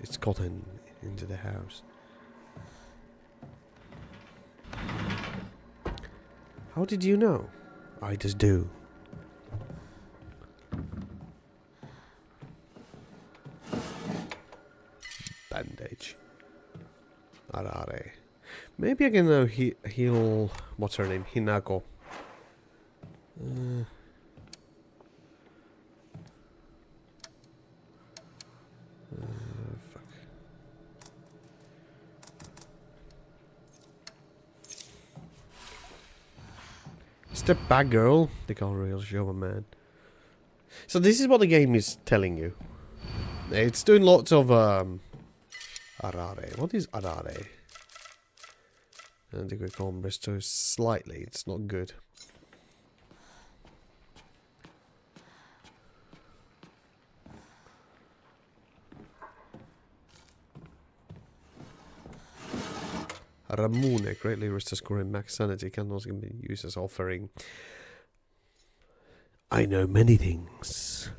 It's gotten into the house. How did you know? I just do. Bandage. Arare. Maybe I can heal... What's her name? Hinako. Fuck. Step back, girl. They can't really show a man. So this is what the game is telling you. It's doing lots of arare. What is arare? And the calm restores slightly. It's not good. Ramune greatly restores current max sanity. Can also be used as offering. I know many things.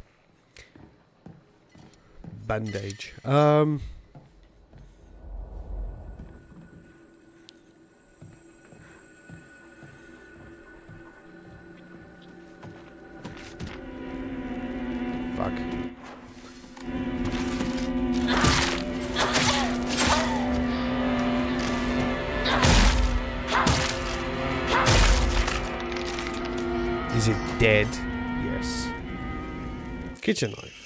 Bandage. Fuck. Is it dead? Yes. Kitchen knife.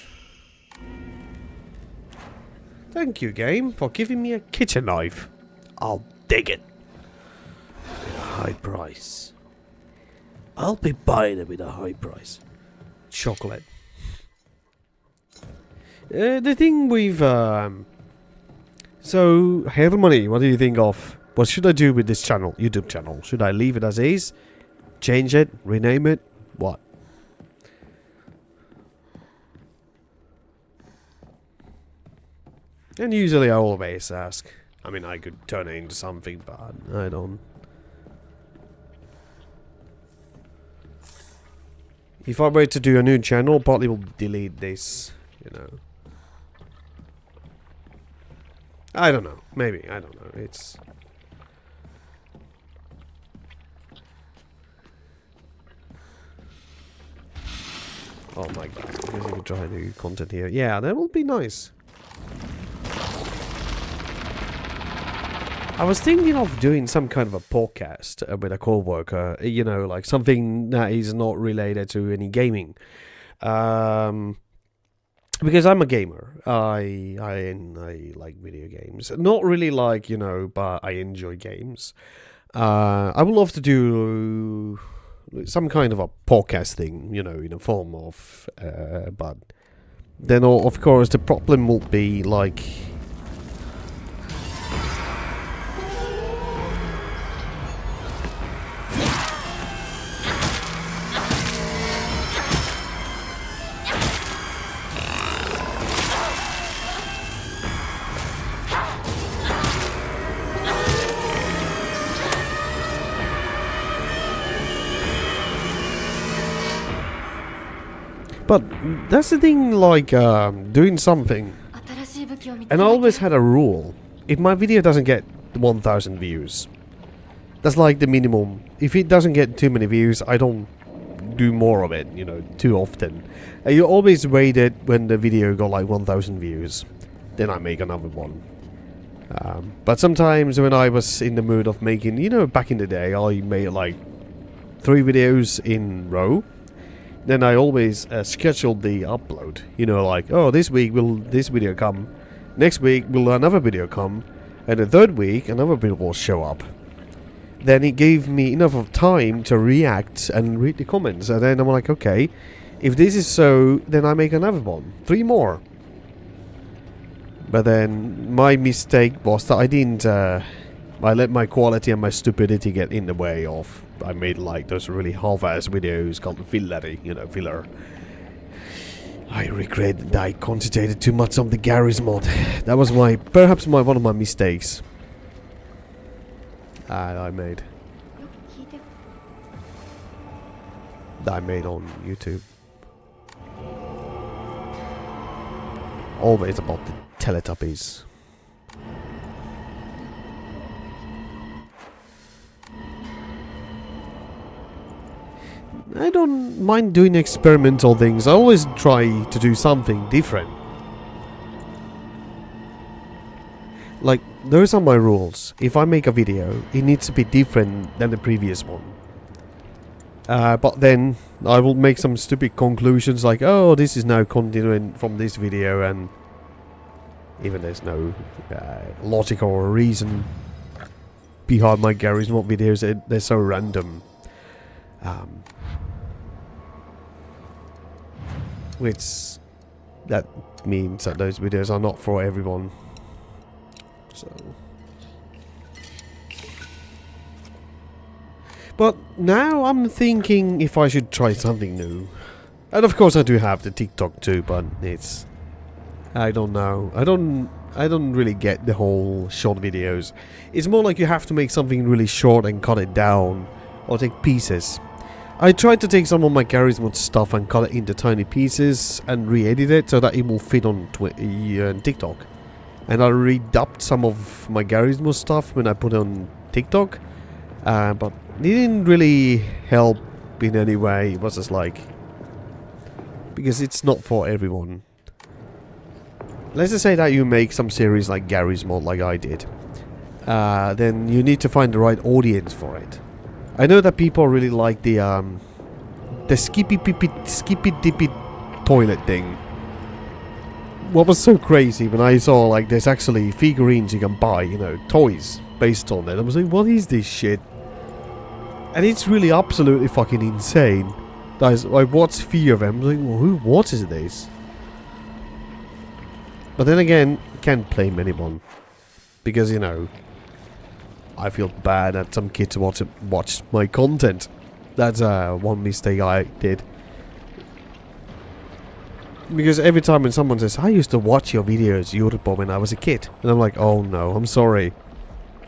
Thank you, game, for giving me a kitchen knife. I'll dig it. At a high price. I'll be buying it with a high price. Chocolate. The thing with so Hermione, what do you think of? What should I do with this channel, YouTube channel? Should I leave it as is? Change it? Rename it? What? And usually I always ask. I mean, I could turn it into something, but I don't. If I were to do a new channel, probably will delete this, you know. I don't know. Maybe. I don't know. It's... Oh my god. I guess I could try new content here. Yeah, that will be nice. I was thinking of doing some kind of a podcast with a co-worker, you know, like something that is not related to any gaming. Because I'm a gamer. I like video games. Not really like, you know, but I enjoy games. I would love to do some kind of a podcast thing, you know, in a form of... but then, of course, the problem will be, like... But that's the thing, like, doing something. And I always had a rule. If my video doesn't get 1,000 views, that's like the minimum. If it doesn't get too many views, I don't do more of it, you know, too often. You always wait it when the video got like 1,000 views. Then I make another one. But sometimes when I was in the mood of making, you know, back in the day, I made like 3 videos in row. Then I always scheduled the upload. You know, like, oh, this week will this video come. Next week will another video come. And the third week, another video will show up. Then it gave me enough of time to react and read the comments. And then I'm like, okay, if this is so, then I make another one. 3 more. But then my mistake was that I didn't... I let my quality and my stupidity get in the way of... I made like those really half-ass videos called fillery, you know, filler. I regret that I concentrated too much on the Garry's mod. That was perhaps one of my mistakes. I made on YouTube. Always about the Teletubbies. I don't mind doing experimental things. I always try to do something different. Like, those are my rules. If I make a video, it needs to be different than the previous one. But then I will make some stupid conclusions like, oh, this is now continuing from this video, and even there's no logic or reason behind my Garry's Mod videos. They're so random. Which that means that those videos are not for everyone. So, but now I'm thinking if I should try something new. And of course I do have the TikTok too, but it's... I don't know. I don't really get the whole short videos. It's more like you have to make something really short and cut it down, or take pieces. I tried to take some of my Garry's Mod stuff and cut it into tiny pieces and re-edit it so that it will fit on TikTok. And I redubbed some of my Garry's Mod stuff when I put it on TikTok, but it didn't really help in any way. It was just like, because it's not for everyone. Let's just say that you make some series like Garry's Mod, like I did. Then you need to find the right audience for it. I know that people really like the skippy dippy toilet thing. What was so crazy when I saw like there's actually figurines you can buy, you know, toys based on it. I was like, what is this shit? And it's really absolutely fucking insane. I watched 3 of them. I was like, well, what is this? But then again, can't blame anyone. Because, you know, I feel bad that some kids watch my content. That's one mistake I did. Because every time when someone says, I used to watch your videos, Jurpo, when I was a kid. And I'm like, oh no, I'm sorry.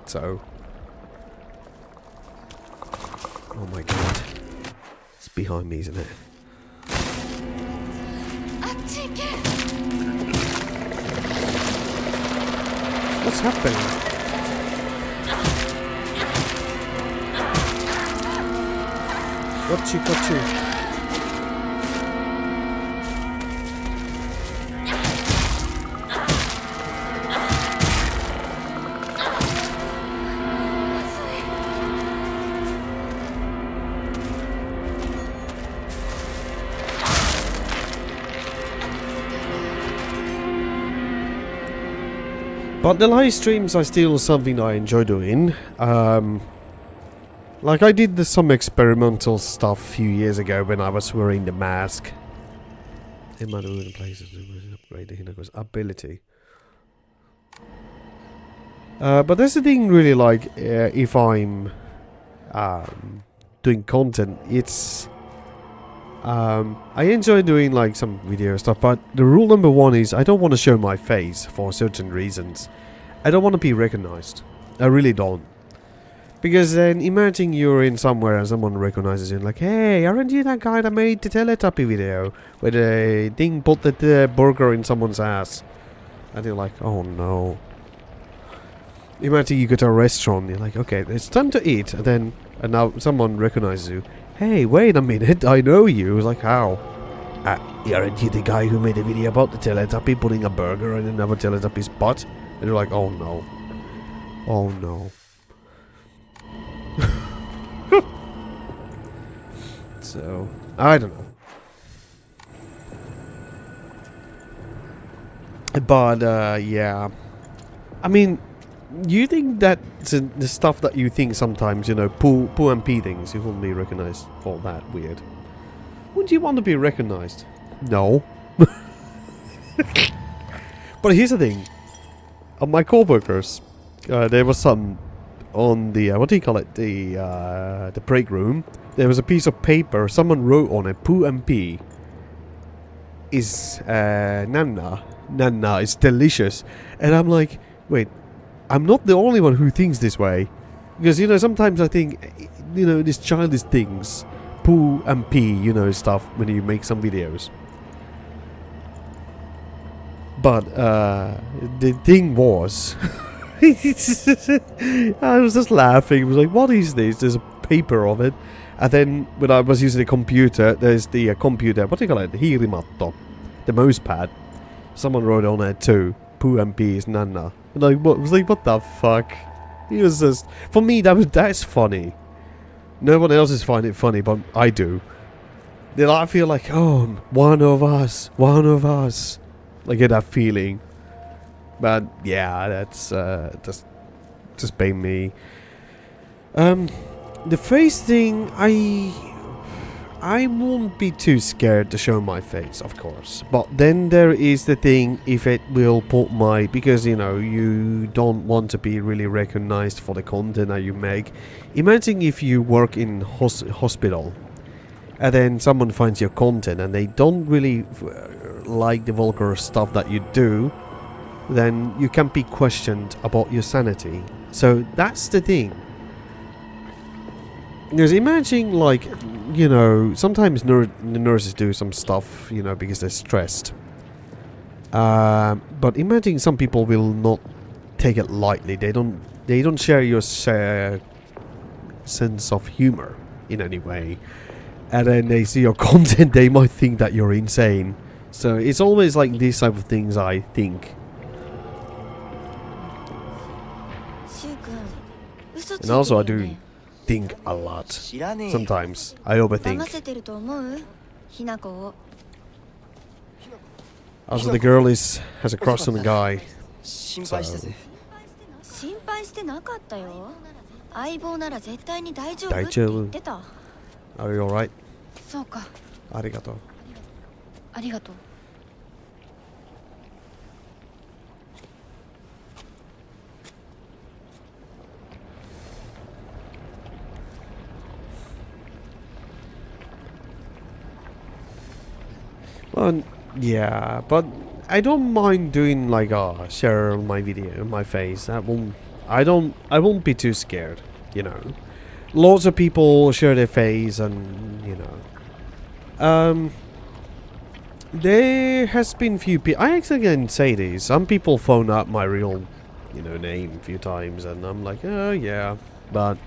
So. Oh my god. It's behind me, isn't it? What's happening? Got you. But the live streams are still something I enjoy doing. Like I did some experimental stuff a few years ago when I was wearing the mask. In my own places, upgrade the Hinako's ability. But that's the thing really, like, if I'm doing content, it's... I enjoy doing like some video stuff, but the rule number 1 is I don't want to show my face for certain reasons. I don't want to be recognized. I really don't. Because then imagine you're in somewhere and someone recognizes you and like, hey, aren't you that guy that made the Teletubby video where the thing put the burger in someone's ass? And you're like, oh no. Imagine you go to a restaurant and you're like, okay, it's time to eat, and now someone recognizes you. Hey, wait a minute, I know you. It's like, how? Aren't you the guy who made a video about the Teletubby putting a burger in another Teletubby's butt? And you're like, oh no. Oh no. So, I don't know. But, yeah. I mean, you think that the stuff that you think sometimes, you know, poo and pee things, you wouldn't be recognized for that weird. Wouldn't you want to be recognized? No. But here's the thing. On my coworkers, there was some on the, what do you call it, the break room. There was a piece of paper, someone wrote on it, poo and pee is, nanna. Nanna is delicious. And I'm like, wait, I'm not the only one who thinks this way. Because, you know, sometimes I think, you know, these childish things, poo and pee, you know, stuff, when you make some videos. But, the thing was, I was just laughing. I was like, what is this? There's a paper of it. And then, when I was using the computer, there's the computer, what do you call it? Hiirimatto. The mouse pad. Someone wrote on it too. Poo and pee is nanna. And I was like, what the fuck? It was just... For me, that's funny. No one else is finding it funny, but I do. Then I feel like, oh, one of us. I get that feeling. But, yeah, that's just by me. The face thing, I won't be too scared to show my face, of course. But then there is the thing, if it will put my... Because, you know, you don't want to be really recognized for the content that you make. Imagine if you work in hospital, and then someone finds your content, and they don't really like the vulgar stuff that you do. then you can be questioned about your sanity. So that's the thing. Because imagine, like, you know, sometimes the nurses do some stuff, you know, because they're stressed. But imagine some people will not take it lightly. They don't share your sense of humor in any way. And then they see your content, they might think that you're insane. So it's always like these type of things, I think. And also I do think a lot. Sometimes I overthink. Also the girl has a crush on the guy. 心配したぜ。心配してなかったよ。相棒なら絶対に大丈夫って言ってた。Are you alright? そうか。ありがとう。ありがとう。Well, yeah, but I don't mind doing like share my video, my face. I won't be too scared, you know. Lots of people share their face, and you know. There has been few people. I actually can say this. Some people phone up my real, you know, name a few times, and I'm like, oh yeah, but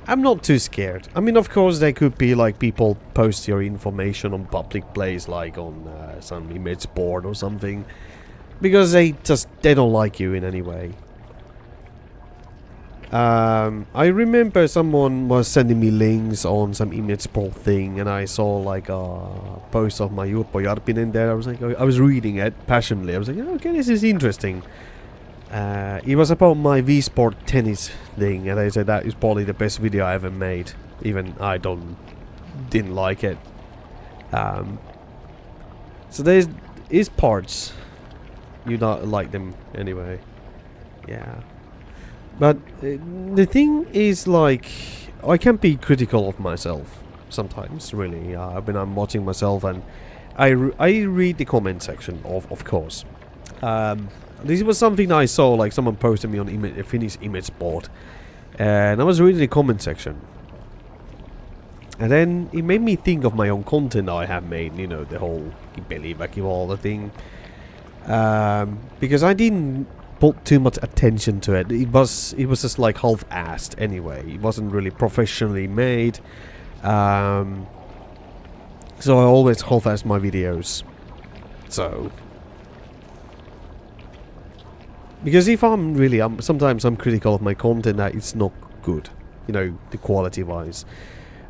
I'm not too scared. I mean, of course, there could be like people post your information on public place, like on some image board or something, because they don't like you in any way. I remember someone was sending me links on some image board thing, and I saw like a post of my JurpoCast there. I was like, I was reading it passionately. I was like, oh, okay, this is interesting. It was about my V-Sport tennis thing, and I said that is probably the best video I ever made. Even I didn't like it. So there is parts you not like them anyway. Yeah. But the thing is, like, I can be critical of myself sometimes, really. When I'm watching myself, and I read the comment section, of course. This was something I saw, like someone posted me on a Finnish image board, and I was reading the comment section, and then it made me think of my own content I have made. You know, the whole Peliväkivallan thing, because I didn't put too much attention to it. It was just like half-assed anyway. It wasn't really professionally made, so I always half-ass my videos. So. Because if sometimes I'm critical of my content that it's not good, you know, the quality-wise.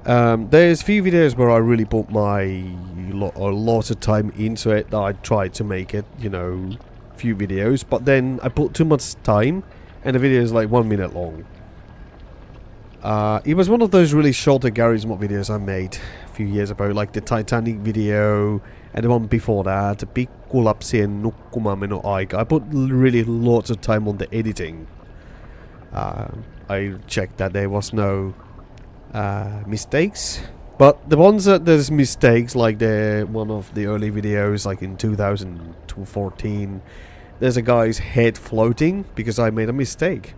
There's few videos where I really put my lots of time into it, that I tried to make it, you know, few videos, but then I put too much time, and the video is like 1 minute long. It was one of those really shorter garage mod videos I made a few years ago, like the Titanic video, and the one before that, the Pikkulapsien nukkumaan meno aika. I put really lots of time on the editing. I checked that there was no mistakes, but the ones that there's mistakes, like one of the early videos, like in 2014, there's a guy's head floating because I made a mistake,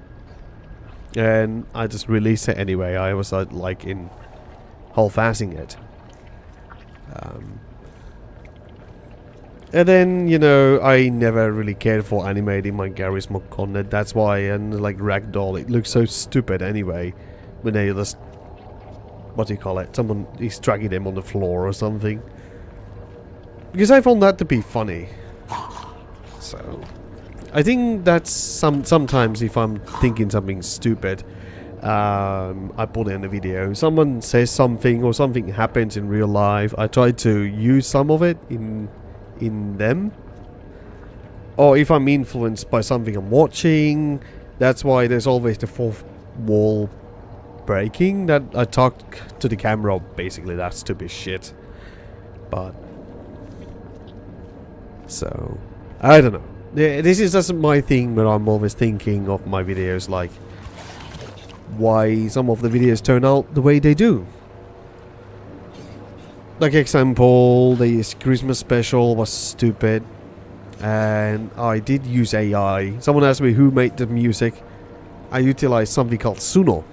and I just released it anyway. I was like in half-assing it. And then, you know, I never really cared for animating my garage mod content. That's why, and like Ragdoll, it looks so stupid anyway. When they just, what do you call it? Someone is dragging them on the floor or something. Because I found that to be funny. So, I think that's sometimes if I'm thinking something stupid, I put it in a video. Someone says something or something happens in real life, I try to use some of it in them, or if I'm influenced by something I'm watching. That's why there's always the fourth wall breaking, that I talk to the camera, basically. That stupid shit. But so I don't know, this is just my thing, but I'm always thinking of my videos, like why some of the videos turn out the way they do. Like example, the Christmas special was stupid. and I did use AI. Someone asked me who made the music. I utilized something called Suno.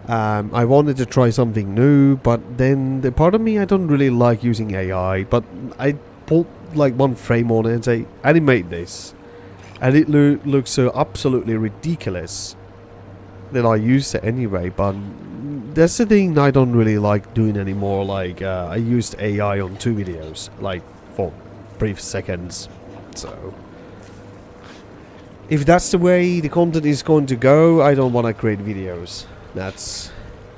I wanted to try something new, but then the part of me, I don't really like using AI, but I put like one frame on it and say, animate this. And it looks so absolutely ridiculous that I used it anyway, but that's the thing I don't really like doing anymore. Like, I used AI on 2 videos, like, for brief seconds, so... If that's the way the content is going to go, I don't want to create videos.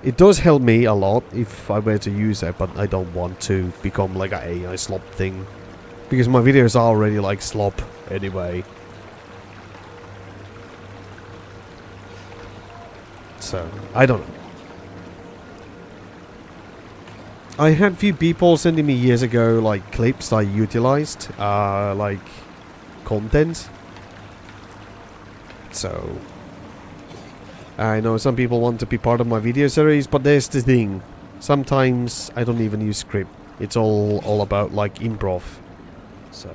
It does help me a lot if I were to use it, but I don't want to become like an AI slop thing. Because my videos are already like slop anyway. So, I don't know. I had few people sending me years ago like clips I utilized, like content. So, I know some people want to be part of my video series, but there's the thing. Sometimes I don't even use script. It's all about like improv. So,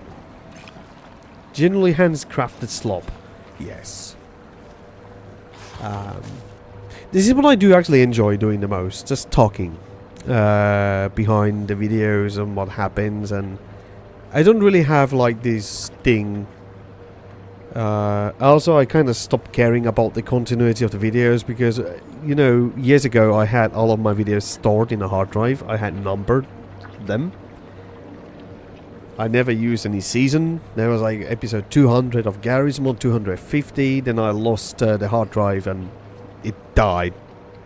generally handcrafted slop. Yes. This is what I do actually enjoy doing the most. Just talking behind the videos and what happens, and I don't really have like this thing. Also, I kind of stopped caring about the continuity of the videos because, you know, years ago I had all of my videos stored in a hard drive. I had numbered them. I never used any season. There was like episode 200 of Gary's Mod, 250. Then I lost the hard drive and it died.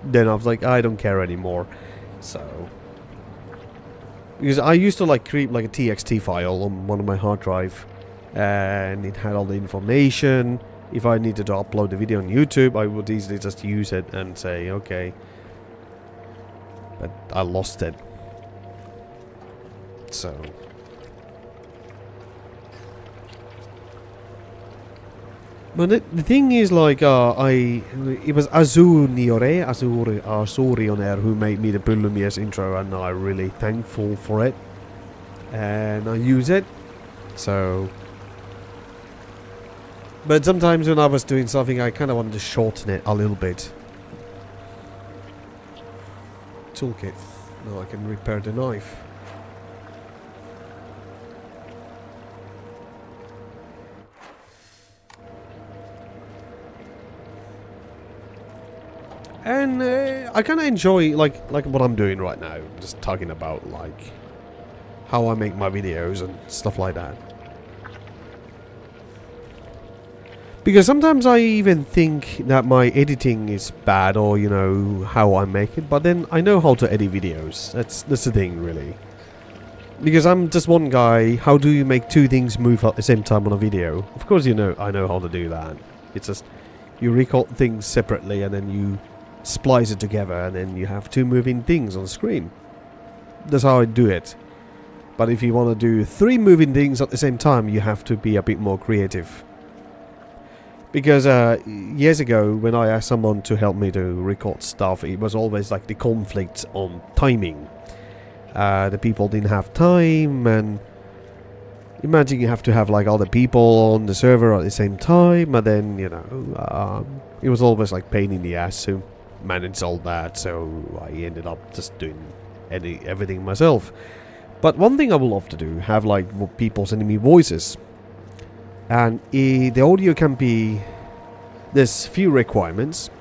Then I was like, I don't care anymore. So, because I used to like create like a TXT file on one of my hard drive. And it had all the information. If I needed to upload the video on YouTube, I would easily just use it and say, okay. But I lost it. So. But the thing is, like, it was Azurioner who made me the Pyllymies intro, and I'm really thankful for it. And I use it. So. But sometimes when I was doing something, I kind of wanted to shorten it a little bit. Toolkit. Now I can repair the knife. And I kind of enjoy like what I'm doing right now. Just talking about like how I make my videos and stuff like that. Because sometimes I even think that my editing is bad, or you know how I make it, but then I know how to edit videos. That's the thing, really. Because I'm just one guy. How do you make 2 things move at the same time on a video? Of course, you know I know how to do that. It's just you record things separately and then you splice it together, and then you have 2 moving things on the screen. That's how I do it. But if you want to do 3 moving things at the same time, you have to be a bit more creative. Because years ago, when I asked someone to help me to record stuff, it was always like the conflict on timing. The people didn't have time, and imagine you have to have like all the people on the server at the same time, and then, you know, it was always like pain in the ass to manage all that, so I ended up just doing everything myself. But one thing I would love to do, have like people sending me voices. And the audio can be, there's few requirements.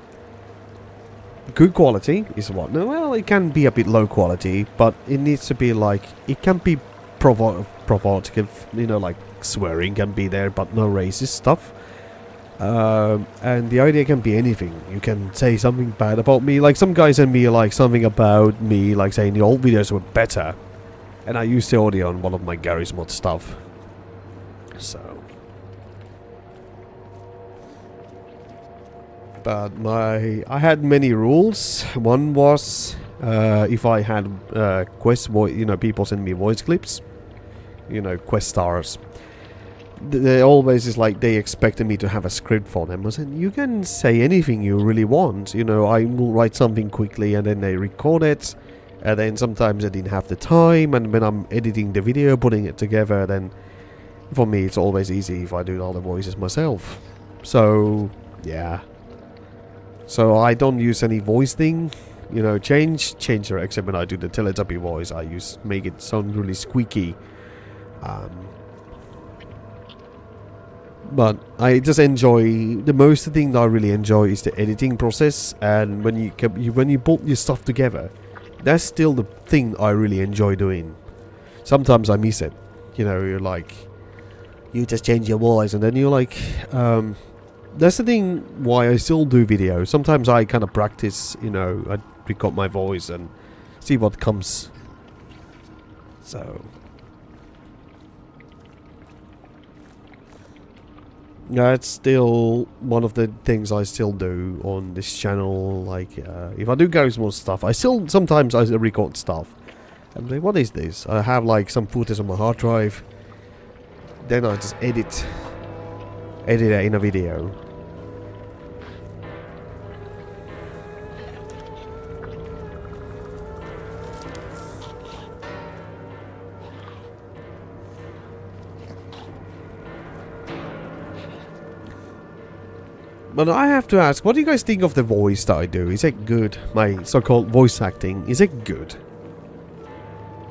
Good quality is what? No, well, it can be a bit low quality, but it needs to be like, it can be provocative, you know, like swearing can be there, but no racist stuff. And the idea can be anything. You can say something bad about me. Like some guy sent me like something about me, like saying the old videos were better. And I used the audio on one of my Gary's Mod stuff. So. But I had many rules. One was if I had people send me voice clips, you know, quest stars. They always is like they expected me to have a script for them. I said, you can say anything you really want. You know, I will write something quickly and then they record it. And then sometimes I didn't have the time, and when I'm editing the video, putting it together, then for me it's always easy if I do all the voices myself. So yeah. So I don't use any voice thing. You know, changer, except when I do the Teletubby voice, I make it sound really squeaky. But I just enjoy, the most thing that I really enjoy is the editing process, and when you put your stuff together, that's still the thing I really enjoy doing. Sometimes I miss it. You know, you're like, you just change your voice and then you're like, that's the thing why I still do videos. Sometimes I kind of practice, you know, I record my voice and see what comes. So yeah, it's still one of the things I still do on this channel. Like, if I do Ghost stuff, sometimes I record stuff. I'm like, what is this? I have like some footage on my hard drive. Then I just edit it in a video. But I have to ask, what do you guys think of the voice that I do? Is it good? My so-called voice acting, is it good?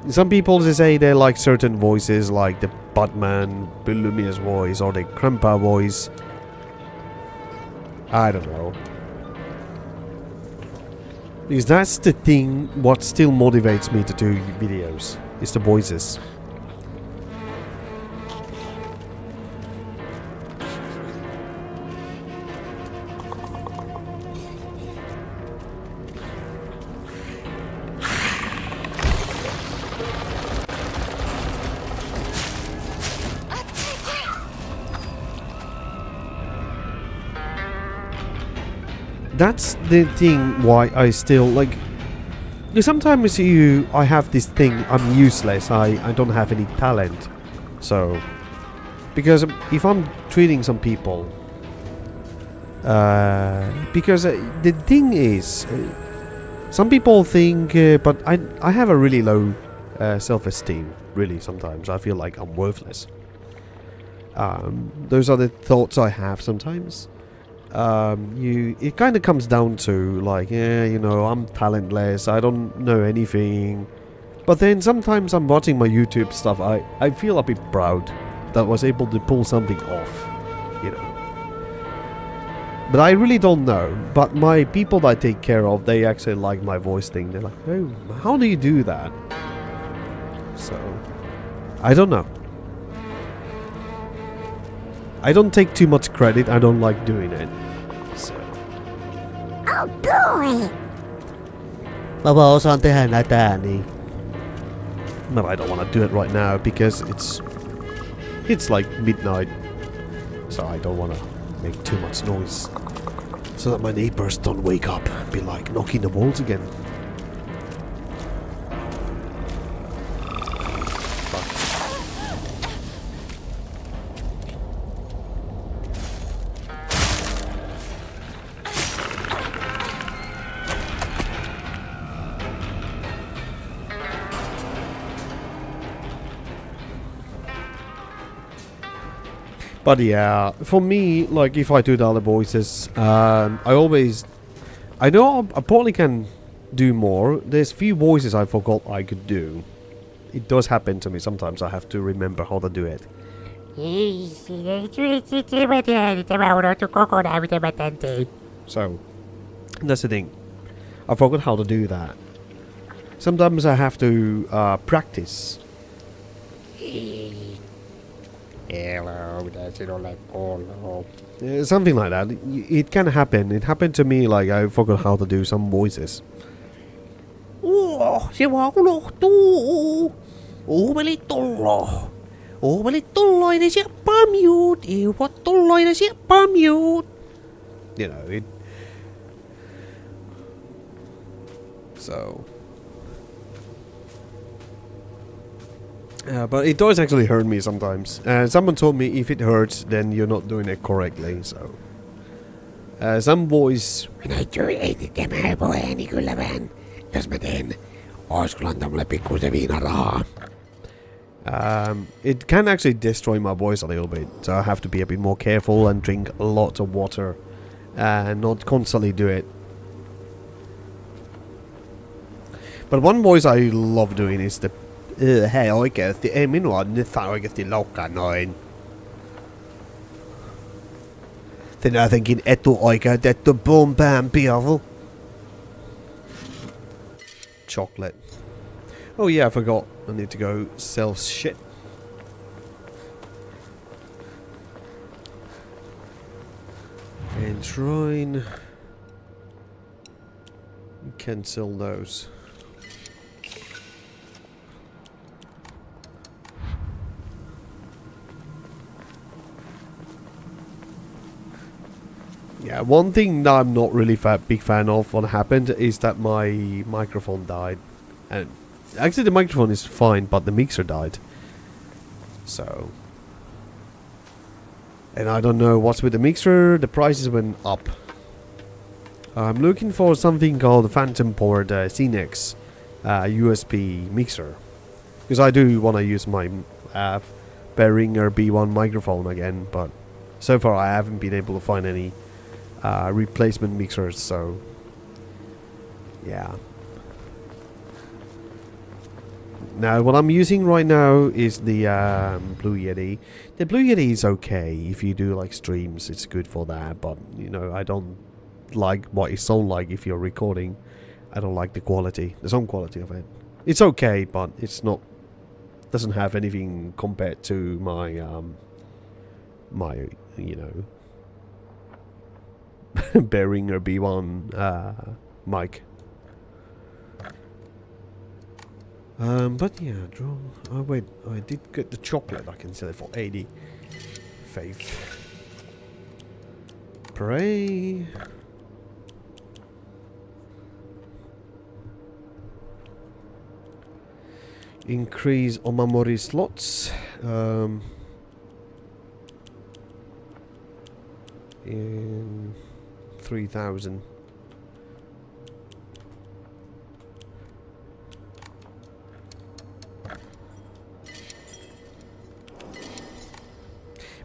Some people say they like certain voices, like the Batman, Lumia's voice, or the Grandpa voice. I don't know. Because that's the thing, what still motivates me to do videos, is the voices. That's the thing why I still like. Sometimes I have this thing, I'm useless, I don't have any talent. So, because if I'm treating some people, because the thing is, some people think, but I have a really low self-esteem. Really, sometimes I feel like I'm worthless. Those are the thoughts I have sometimes. It kind of comes down to like, yeah, you know, I'm talentless, I don't know anything. But then sometimes I'm watching my YouTube stuff, I feel a bit proud that I was able to pull something off, you know. But I really don't know. But my people that I take care of, they actually like my voice thing. They're like, oh, how do you do that? So, I don't know. I don't take too much credit, I don't like doing it. So. Oh boy! Mä osaan tehdä näitä ääniä. But I don't want to do it right now because it's like midnight. So I don't want to make too much noise. So that my neighbors don't wake up and be like knocking the walls again. But yeah, for me, like if I do the other voices, I know I probably can do more. There's few voices I forgot I could do. It does happen to me sometimes. I have to remember how to do it. So that's the thing. I forgot how to do that. Sometimes I have to practice. Something like that. It can happen. It happened to me, like I forgot how to do some voices. Se vaan unohtuu. Uuvelit tullo. Uuvelit tulloinen sieppaamiut. Iuvat tulloinen sieppaamiut. You know, it... So... but it does actually hurt me sometimes. Someone told me if it hurts, then you're not doing it correctly, so... some voice... Ei tämä voi ääni kyllä vähän. Jos mä teen, ois kyllä antaa mulle pikkuisen viinarahaa. It can actually destroy my voice a little bit, so I have to be a bit more careful and drink a lot of water and not constantly do it. But one voice I love doing is the hei oikeesti, ei minua nyt saa oikeesti loukkaa noin. Sinä jotenkin etuoikeutettu boom piavu. Chocolate. Oh yeah, I forgot. I need to go sell shit. And shrine. You can sell those. Yeah, one thing that I'm not really big fan of what happened is that my microphone died. And actually the microphone is fine, but the mixer died. So... And I don't know what's with the mixer, the prices went up. I'm looking for something called the Phantom Port Cinex USB mixer. Because I do want to use my Behringer B1 microphone again, but so far I haven't been able to find any replacement mixers, so yeah. Now what I'm using right now is the Blue Yeti. The Blue Yeti is okay if you do like streams, it's good for that, but you know, I don't like what it sounds like if you're recording. I don't like the quality, the sound quality of it. It's okay, but it's not, doesn't have anything compared to my my, you know, Behringer B1 mic. But yeah, draw. Oh wait, I did get the chocolate. I can sell it for 80. Faith. Pray. Increase Omamori slots. In 3,000.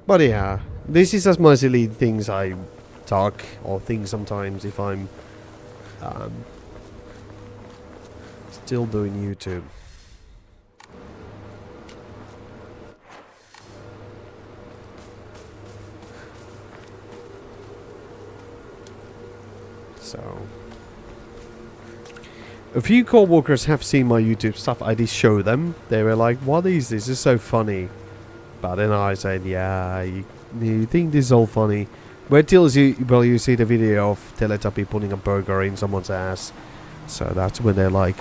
But yeah, this is as my silly things I talk or think sometimes if I'm still doing YouTube. So a few co-workers have seen my YouTube stuff. I did show them. They were like, what is this? This is so funny. But then I said, yeah, you think this is all funny. Wait till you see the video of Teletubby putting a burger in someone's ass. So that's when they're like,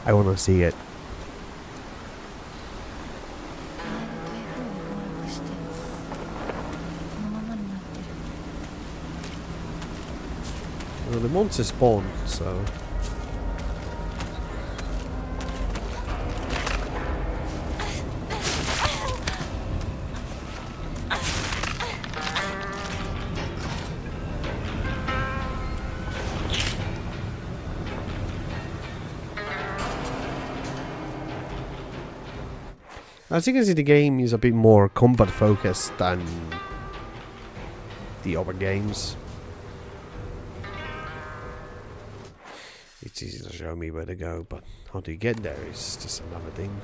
I want to see it. Well, the monster spawned, so... As you can see, the game is a bit more combat focused than the other games. It's easy to show me where to go, but how to get there is just another thing.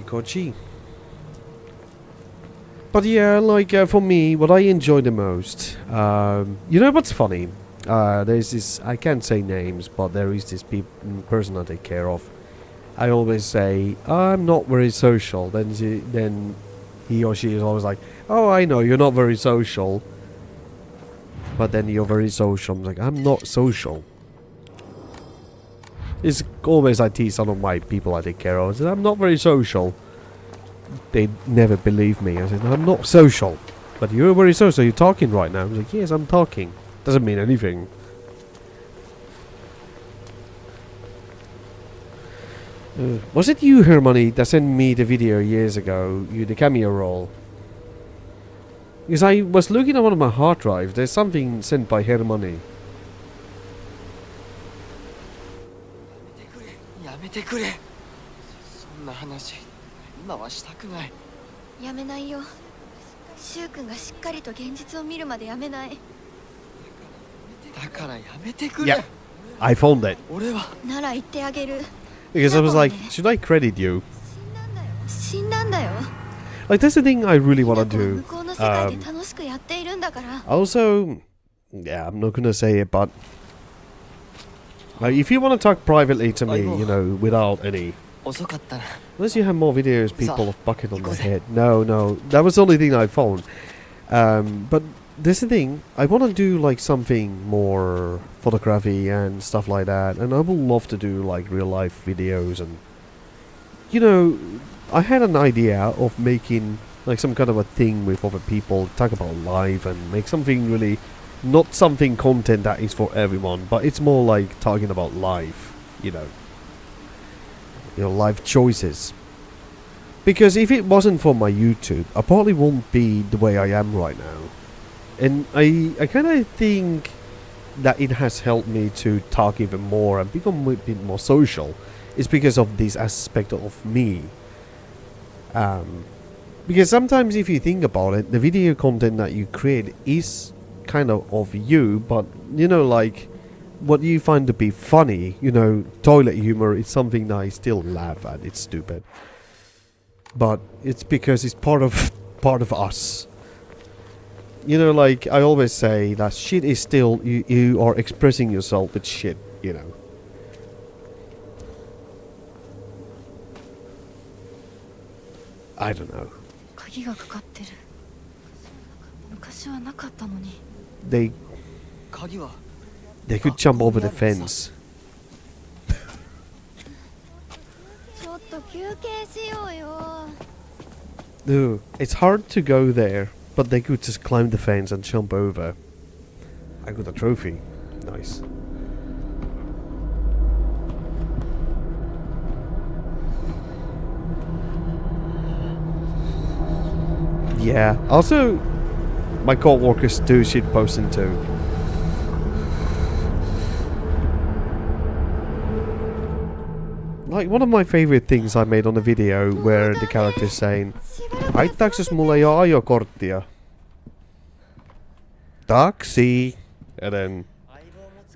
Kochi. But yeah, like for me, what I enjoy the most, you know what's funny? There's this, I can't say names, but there is this person I take care of. I always say, I'm not very social. Then he or she is always like, oh, I know, you're not very social. But then you're very social. I'm like, I'm not social. It's always I tease some of my people I take care of. I said, I'm not very social. They never believe me. I said, I'm not social. But you're very social. You're talking right now. I was like, yes, I'm talking. Doesn't mean anything. Was it you, Hermione, that sent me the video years ago? The cameo roll? Because I was looking at one of my hard drives. There's something sent by Hermione. てくれ。そんな話今はしたくない。やめないよ。柊君がしっかりと現実を見るまでやめない。だからやめてくれ。 Yeah, I found it. 俺はなら言ってあげる。 Because I was like, should I credit you? 死んだんだよ。 Like, that's the thing I really want to 向 do. こうの世界で楽しくやっているんだから。 Also, yeah, I'm not gonna say it, but like, if you want to talk privately to me, you know, without any, 遅かったな。 unless you have more videos, people of bucket on their head. No, that was the only thing I found. But there's the thing, I want to do like something more photography and stuff like that, and I would love to do like real life videos, and you know, I had an idea of making like some kind of a thing with other people, talk about life and make something really, not something content that is for everyone, but it's more like talking about life, you know, life choices. Because if it wasn't for my YouTube, I probably won't be the way I am right now. And I kind of think that it has helped me to talk even more and become a bit more social. It's because of this aspect of me. Because sometimes if you think about it, the video content that you create is kind of you, but you know, like what you find to be funny, you know, toilet humor is something that I still laugh at. It's stupid, but it's because it's part of us. You know, like I always say, that shit is still you are expressing yourself with shit, you know. I don't know. 鍵がかかってる。昔はなかったのに。They 鍵は could jump over the fence. ちょっと休憩しようよ。 No, it's hard to go there, but they could just climb the fence and jump over. I got a trophy. Nice. Yeah, also, my co-workers do shit posting too. Like, one of my favorite things I made on a video where the character is saying, "Aittaaks jos mulla ei oo ajokorttia?" Taxi! And then,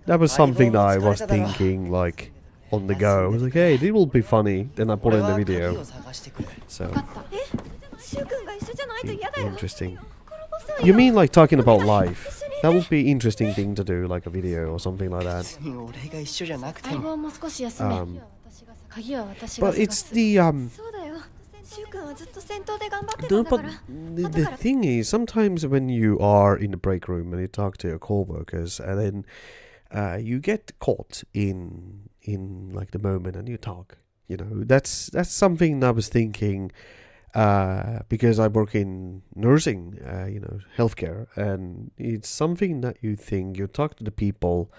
that was something that I was thinking, like, on the go. I was like, hey, it will be funny. Then I put it in the video. So, 柊君が一緒じゃないと嫌だよ。 interesting. You mean like talking about life? That would be interesting thing to do, like a video or something like that. 俺が一緒じゃなくて相も棒も少し休め。鍵は私が But 探 it's す。 the そうだよ。柊君はずっと戦闘で頑張ってた no, んだ but から。 the thing is, sometimes when you are in the break room and you talk to your co-workers, and then you get caught in like the moment and you talk. You know, that's something I was thinking. Because I work in nursing, you know, healthcare, and it's something that you think, you talk to the people,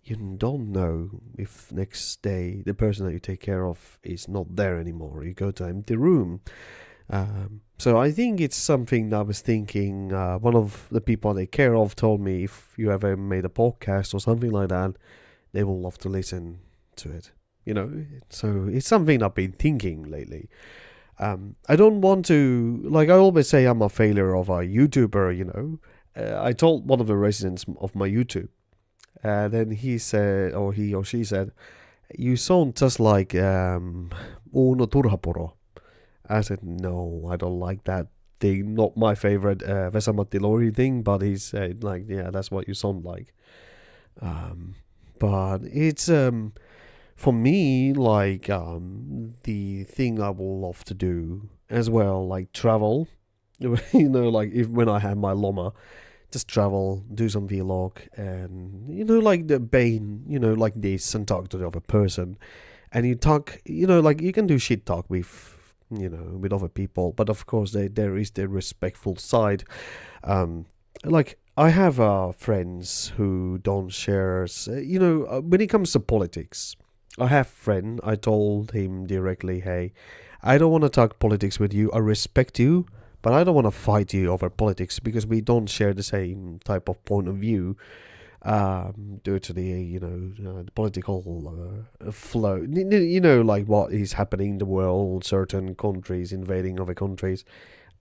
you don't know if next day the person that you take care of is not there anymore. You go to an empty room. So I think it's something that I was thinking, one of the people I take care of told me, if you ever made a podcast or something like that, they will love to listen to it, you know. So it's something I've been thinking lately. I don't want to, like I always say, I'm a failure of a YouTuber, you know. I told one of the residents of my YouTube, then he said, or he or she said, you sound just like Uno Turhapuro. I said, no, I don't like that thing, not my favorite Vesamatti Lori thing, but he said, like, yeah, that's what you sound like. But it's... for me, like, the thing I will love to do as well, like travel, you know, like when I have my Loma, just travel, do some vlog, and, you know, like the Bane, you know, like this, and talk to the other person, and you talk, you know, like you can do shit talk with, you know, with other people, but of course there is the respectful side. Like, I have friends who don't share, you know, when it comes to politics, I have a friend, I told him directly, hey, I don't want to talk politics with you, I respect you, but I don't want to fight you over politics because we don't share the same type of point of view. due to the the political flow. You know, like what is happening in the world, certain countries invading other countries.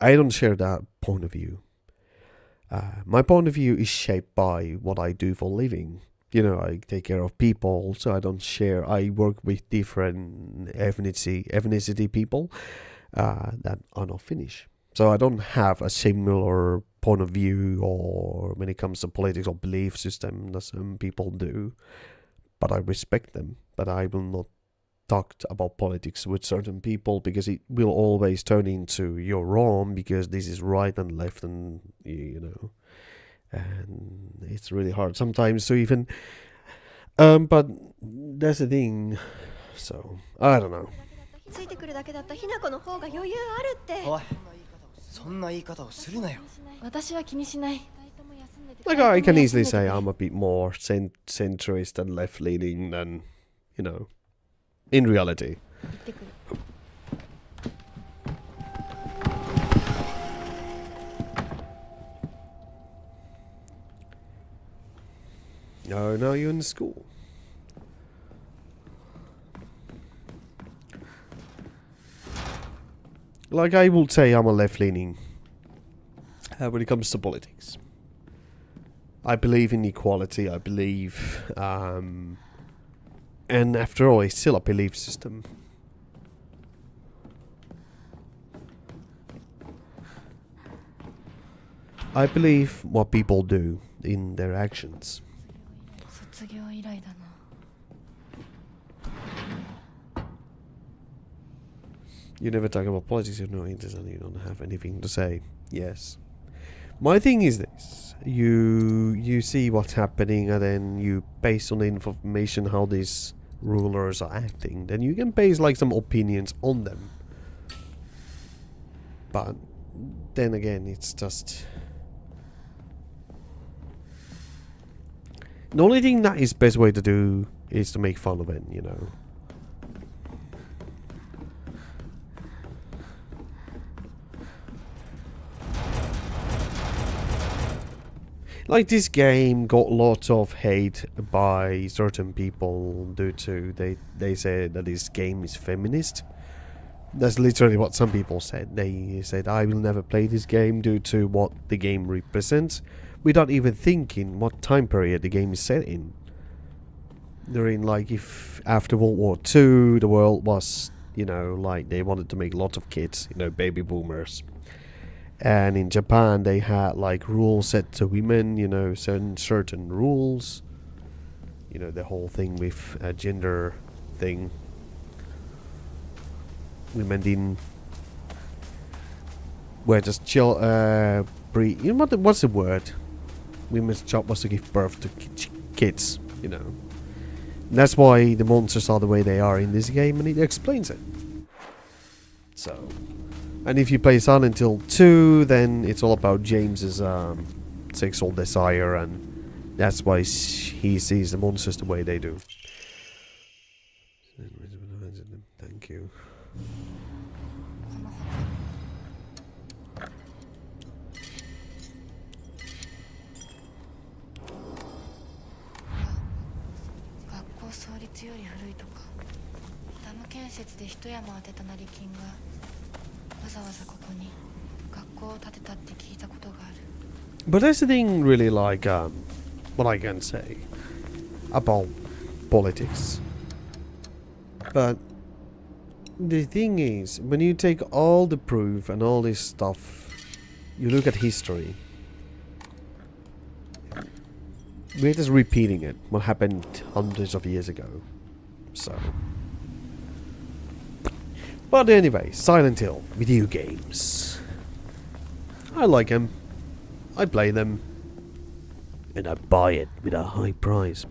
I don't share that point of view. My point of view is shaped by what I do for a living. You know, I take care of people, so I don't share. I work with different ethnicity people that are not Finnish. So I don't have a similar point of view or when it comes to politics or belief system that some people do. But I respect them. But I will not talk about politics with certain people because it will always turn into you're wrong because this is right and left and and it's really hard sometimes to even but that's the thing, so I don't know. ついてくるだけだったひな子の方が余裕あるって。おい、そんな言い方をするなよ。私は気にしない。 Like I can easily say I'm a bit more centrist and left leaning than in reality. No, now you're in school. Like I will say I'm a left-leaning when it comes to politics. I believe in equality, I believe... and after all, it's still a belief system. I believe what people do in their actions. 卒業以来だな。 You never talk about politics, you're not interested, you don't have anything to say. Yes. My thing is this. You see what's happening and then you base on the information how these rulers are acting. Then you can base like some opinions on them. But then again, it's just... The only thing that is best way to do is to make fun of it, Like this game got lots of hate by certain people due to they said that this game is feminist. That's literally what some people said. They said I will never play this game due to what the game represents, without even thinking what time period the game is set in. During like if after World War II the world was like they wanted to make lots of kids, baby boomers. And in Japan they had like rules set to women, certain rules. The whole thing with a gender thing. Women didn't were just breed. What's the word? Women's job was to give birth to kids, That's why the monsters are the way they are in this game, and it explains it. So... And if you play Silent Hill 2, then it's all about James's sexual desire, and that's why he sees the monsters the way they do. Thank you. But that's the thing really like what I can say about politics. But the thing is, when you take all the proof and all this stuff, you look at history, we're just repeating it, what happened hundreds of years ago. So... But anyway, Silent Hill, video games. I like them. I play them. And I buy it with a high price.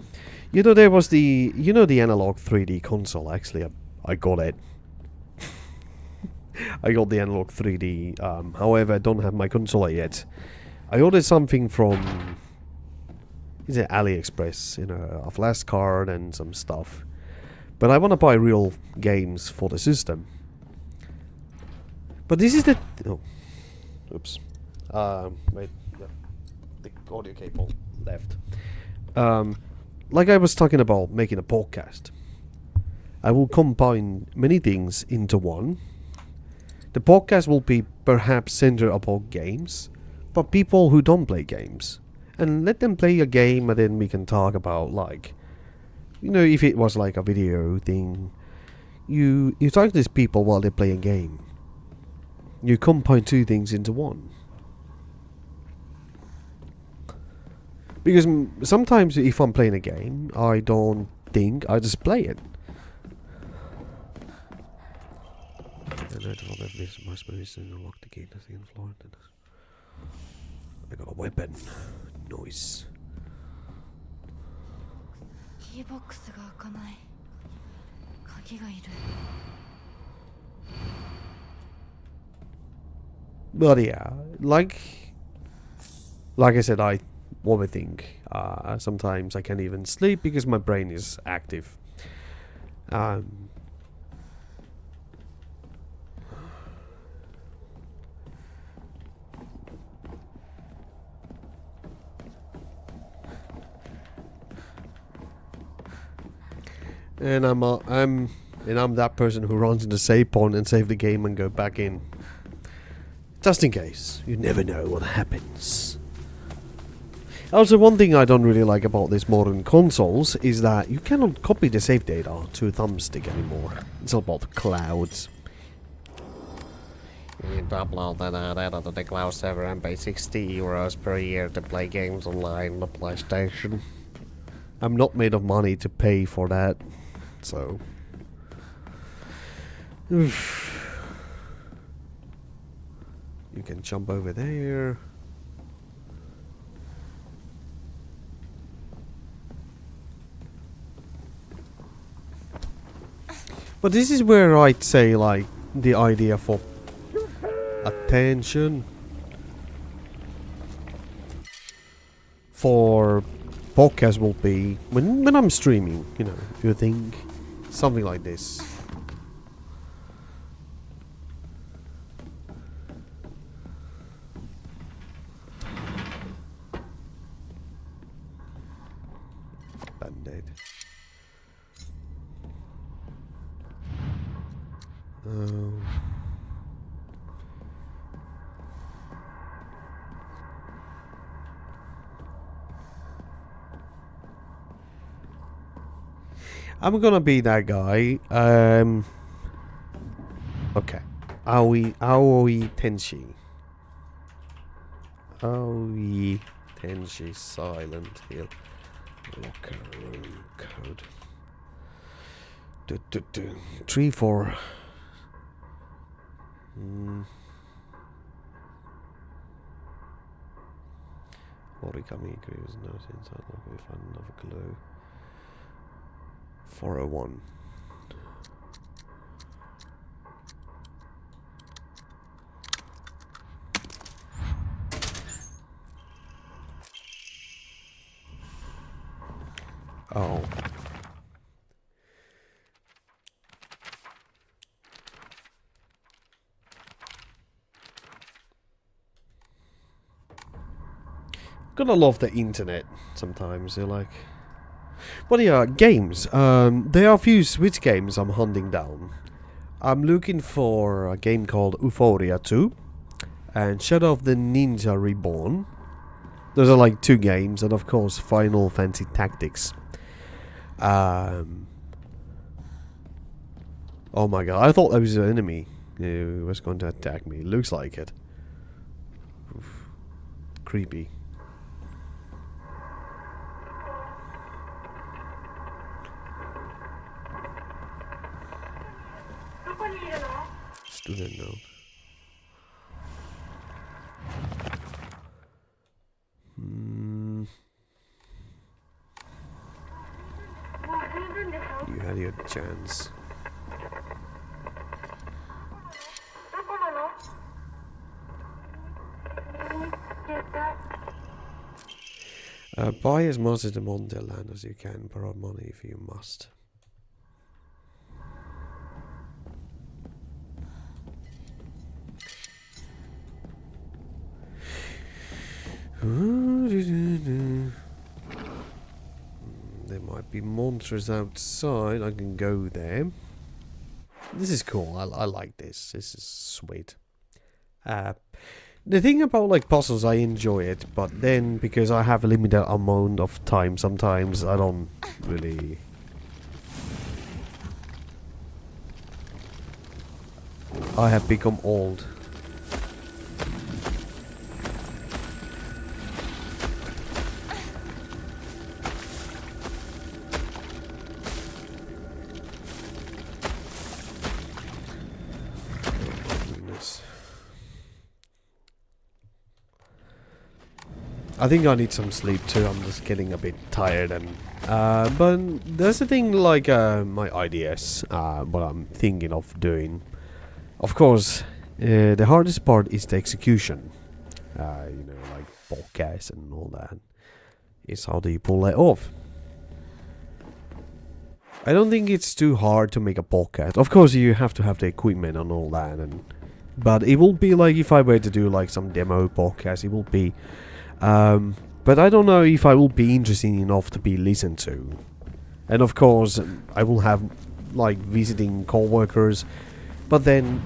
There was the... the analog 3D console, actually. I got it. I got the analog 3D. However, I don't have my console yet. I ordered something from... Is it AliExpress? A flash card and some stuff. But I want to buy real games for the system. But this is the... Oh. Oops. Wait. Yeah. The audio cable left. like I was talking about making a podcast, I will combine many things into one. The podcast will be perhaps centered about games, but people who don't play games. And let them play a game and then we can talk about, like, you know, if it was like a video thing, you talk to these people while they play a game. You combine two things into one. Because sometimes if I'm playing a game, I don't think, I just play it. I got a weapon. Noise. キーボックスが開かない。鍵がいる。 But yeah, like I said, I overthink. Sometimes I can't even sleep because my brain is active. And I'm that person who runs into save point and save the game and go back in. Just in case. You never know what happens. Also, one thing I don't really like about these modern consoles is that you cannot copy the save data to a thumbstick anymore. It's all about the clouds. You upload the data to the cloud server and pay €60 per year to play games online on the PlayStation. I'm not made of money to pay for that, so... You can jump over there. But this is where I'd say, like, the idea for attention for podcast will be when I'm streaming, you know, you think something like this. Band-aid. I'm gonna be that guy. Okay. Aoi Tenshi. Aoi Tenshi Silent Hill. Locker room code. 3-4. Origami grooves note inside locker. We find another clue. 401. Oh. Gotta love the internet sometimes, you're like... But yeah, games. There are a few Switch games I'm hunting down. I'm looking for a game called Euphoria 2 and Shadow of the Ninja Reborn. Those are like two games, and of course Final Fantasy Tactics. Oh my god, I thought that was an enemy who was going to attack me. Looks like it. Oof. Creepy. Student note. You had your chance. Buy as much of the Monte land as you can. Borrow money if you must. There might be monsters outside. I can go there. This is cool. I like this. This is sweet. The thing about like puzzles, I enjoy it, but then because I have a limited amount of time, sometimes I don't really. I have become old. I think I need some sleep too. I'm just getting a bit tired, and but there's the thing, like my ideas, what I'm thinking of doing. Of course, the hardest part is the execution. You know, like podcast and all that. Is how do you pull it off? I don't think it's too hard to make a podcast. Of course, you have to have the equipment and all that, but it will be like if I were to do like some demo podcast, it will be. But I don't know if I will be interesting enough to be listened to. And of course, I will have like visiting co-workers. But then,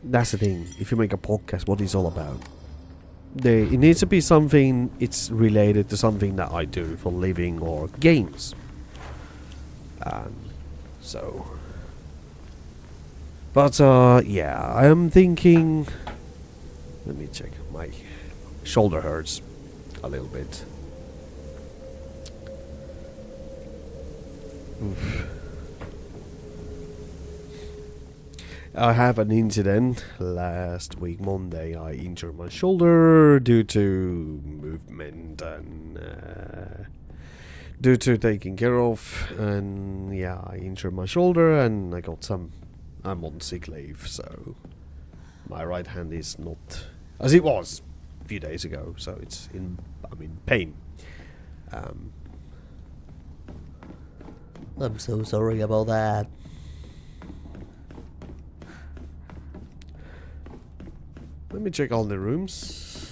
that's the thing. If you make a podcast, what it's all about? It needs to be something it's related to something that I do for living or games. So. But yeah, I am thinking. Let me check my. Shoulder hurts a little bit. Oof. I have an incident last week Monday. I injured my shoulder due to movement and due to taking care of, and yeah, I injured my shoulder and I'm on sick leave, so my right hand is not as it was few days ago, so it's in pain. I'm so sorry about that. Let me check all the rooms.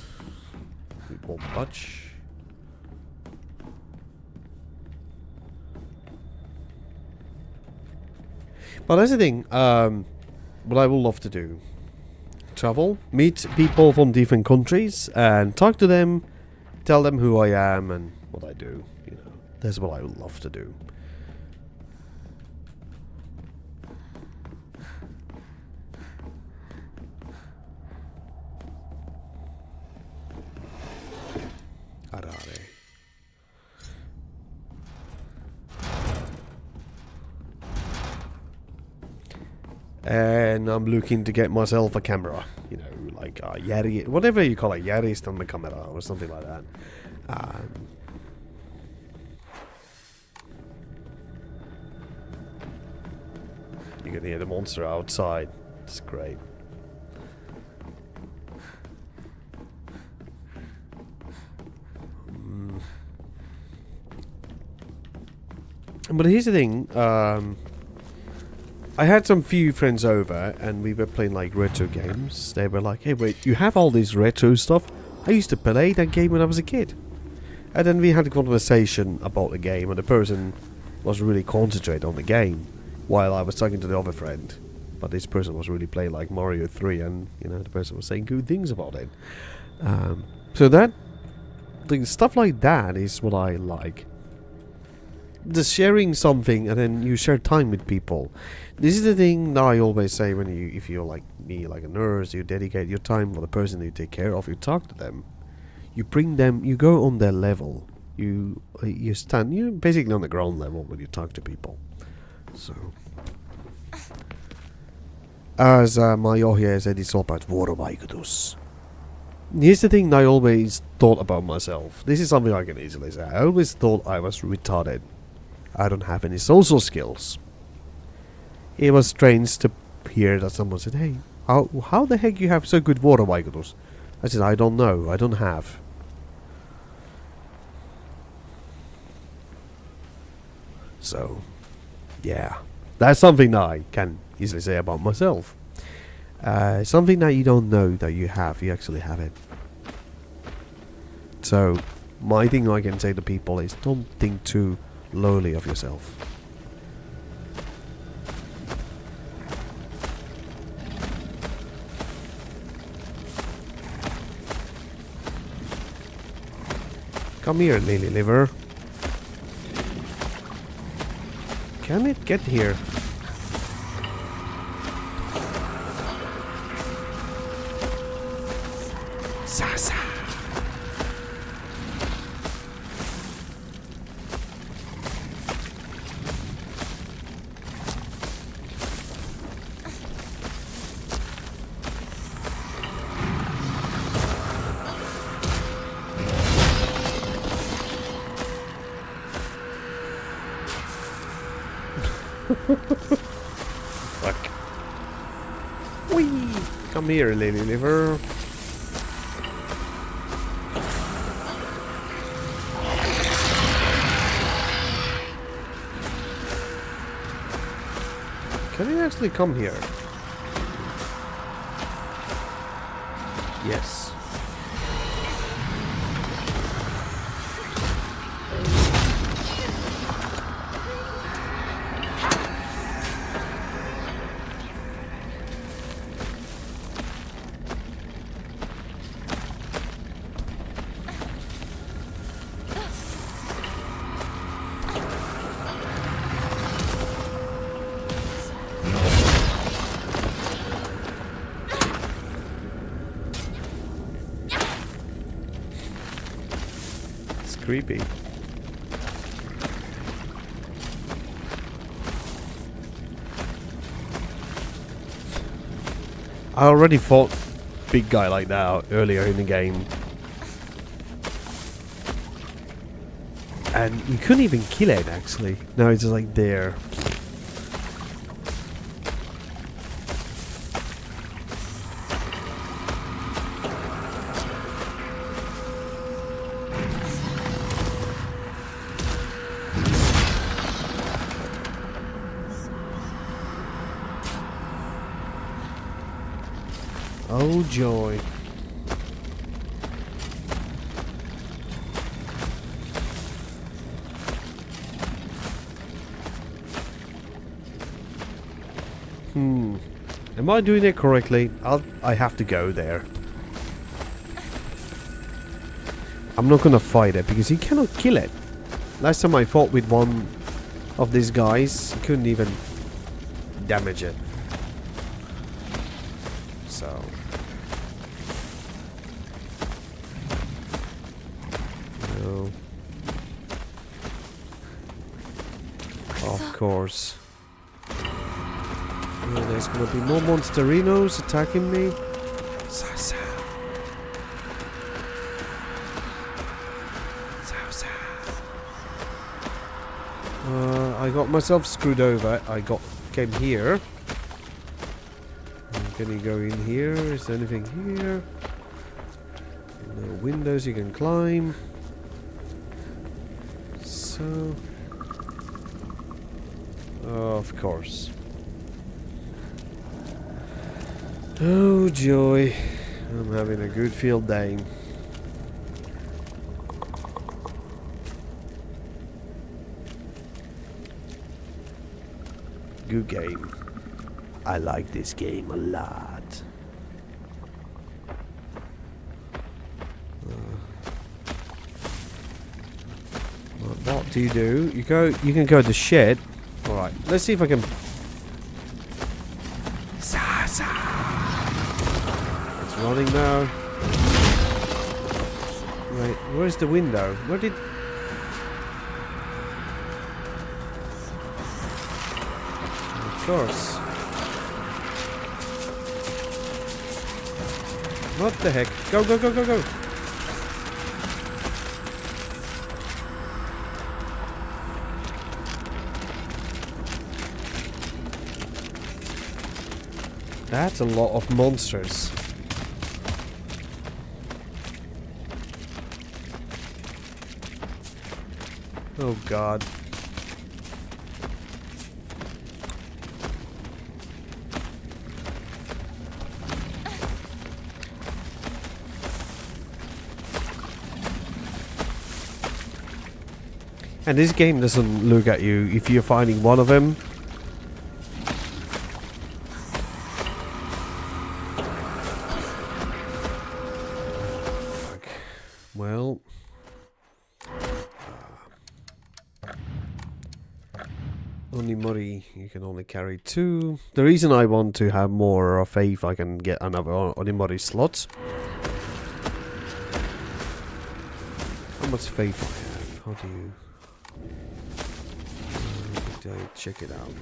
We won't touch. But that's the thing. What I would love to do. Travel, meet people from different countries, and talk to them, tell them who I am and what I do. You know, that's what I would love to do. Arare. And I'm looking to get myself a camera, you know, like a Yari, whatever you call it, Yari stand camera or something like that. You can hear the monster outside. It's great. But here's the thing. I had some few friends over and we were playing like retro games. They were like, hey wait, you have all this retro stuff? I used to play that game when I was a kid. And then we had a conversation about the game and the person was really concentrated on the game while I was talking to the other friend. But this person was really playing like Mario 3 and, you know, the person was saying good things about it. So that, the stuff like that is what I like. Just sharing something and then you share time with people. This is the thing that I always say when if you're like me, like a nurse, you dedicate your time for the person you take care of, you talk to them. You bring them, you go on their level. You stand, you're basically on the ground level when you talk to people. So, as my ohje said, it's all about vuorovaikutus. Here's the thing I always thought about myself. This is something I can easily say. I always thought I was retarded. I don't have any social skills. It was strange to hear that someone said, hey, how the heck you have so good vuorovaikutus? I said, I don't know. I don't have. So, yeah. That's something that I can easily say about myself. Something that you don't know that you have. You actually have it. So, my thing I can say to people is don't think too lowly of yourself. Come here, lily liver. Can it get here? Sasa. Fuck. Whee! Come here, lady liver. Can it actually come here? Yes. Creepy. I already fought big guy like that earlier in the game. And you couldn't even kill it actually. No, it's just like there. Oh joy. Am I doing it correctly? I have to go there. I'm not gonna fight it because you cannot kill it. Last time I fought with one of these guys, I couldn't even damage it. So no. Of course. Oh, there's gonna be more monsterinos attacking me. Sasa. I got myself screwed over. Came here. Can you go in here? Is there anything here? No windows you can climb. So, of course. Oh joy, I'm having a good field day. Good game. I like this game a lot. What do? You can go to the shed. Alright, let's see if I can. It's running now. Wait, where's the window? Where did... Of course. What the heck? Go, go, go, go, go! That's a lot of monsters. Oh god. And this game doesn't look at you if you're finding one of them. Fuck. Well. Onimori, you can only carry 2. The reason I want to have more of faith, I can get another Onimori slot. How much faith I have? How do you... did I check it out?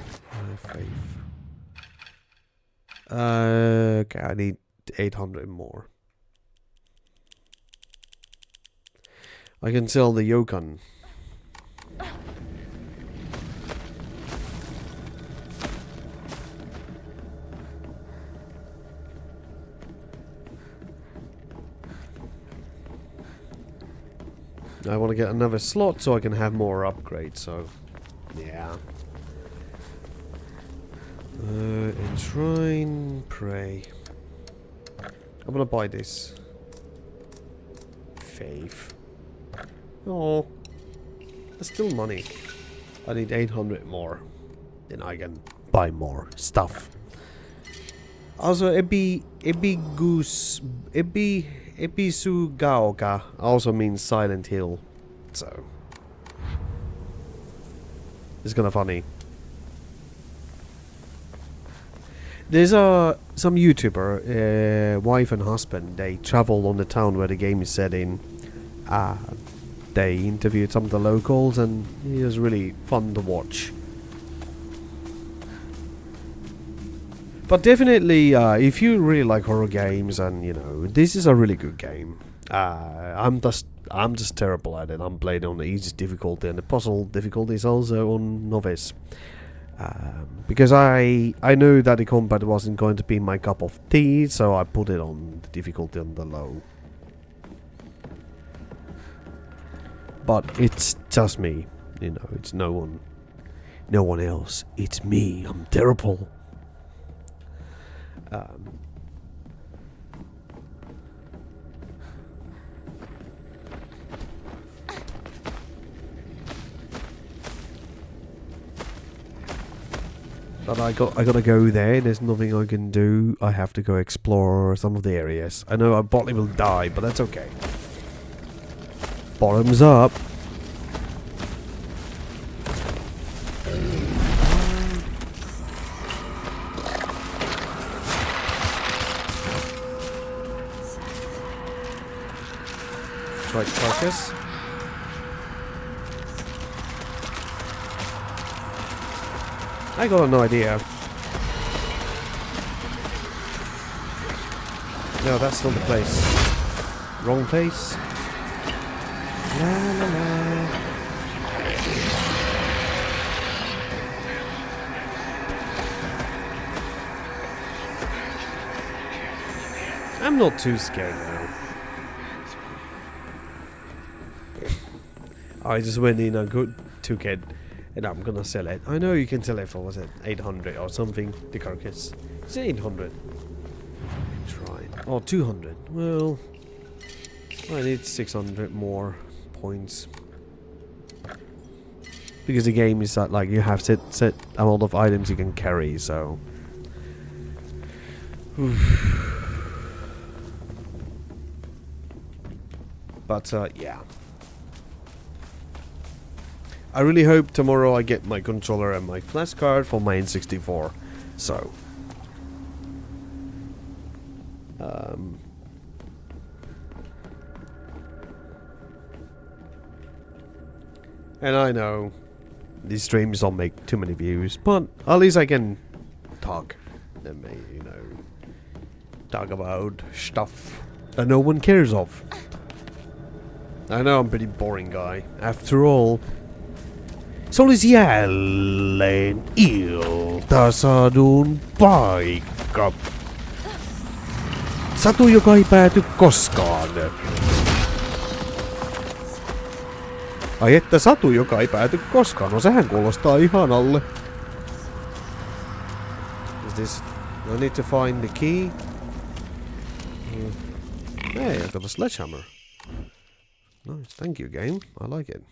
Faith. Okay, I need 800 more. I can sell the Yokan. I want to get another slot so I can have more upgrades, so yeah. Enshrine, pray. I'm gonna buy this. Faith. Oh, that's still money. I need 800 more. Then I can buy more stuff. Also, Ebisugaoka also means Silent Hill, so it's kind of funny. There's some YouTuber, wife and husband. They travel on the town where the game is set in. They interviewed some of the locals, and it was really fun to watch. But definitely, if you really like horror games, and you know, this is a really good game. I'm just terrible at it. I'm playing on the easiest difficulty, and the puzzle difficulty is also on novice. Because I knew that the combat wasn't going to be my cup of tea, so I put it on the difficulty on the low. But it's just me, you know. It's no one else. It's me. I'm terrible. But I gotta go there. There's nothing I can do. I have to go explore some of the areas. I know I probably will die, but that's okay. Bottoms up. Strike carcass. I got no idea. No, that's not the place. Wrong place. La la la. I'm not too scared now. I just went in and took it, and I'm gonna sell it. I know you can sell it for, was it 800 or something? The carcass. It's 800. Try. Oh, 200. Well, I need 600 more points. Because the game is that, like, you have set amount of items you can carry, so. But, yeah. I really hope tomorrow I get my controller and my flash card for my N64. So. And I know these streams don't make too many views, but at least I can talk and maybe, you know, talk about stuff that no one cares of. I know I'm a pretty boring guy. After all, se olisi jälleen iltasadun paikka. Satu, joka ei pääty koskaan. Ai että satu, joka ei pääty koskaan. No sehän kuulostaa ihanalle. Is this... I need to find the key. Hey, I got a sledgehammer. Nice, thank you, game. I like it.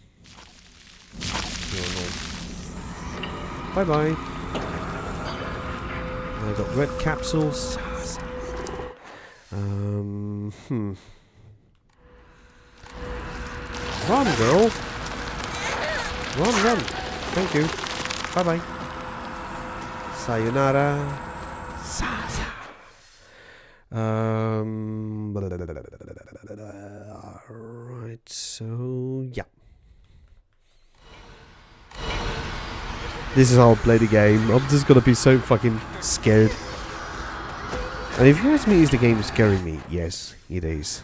Bye bye. I got red capsules. Run, girl. Run. Thank you. Bye bye. Sayonara. Right, so yeah. This is how I play the game. I'm just gonna be so fucking scared. And if you ask me, is the game scaring me? Yes, it is.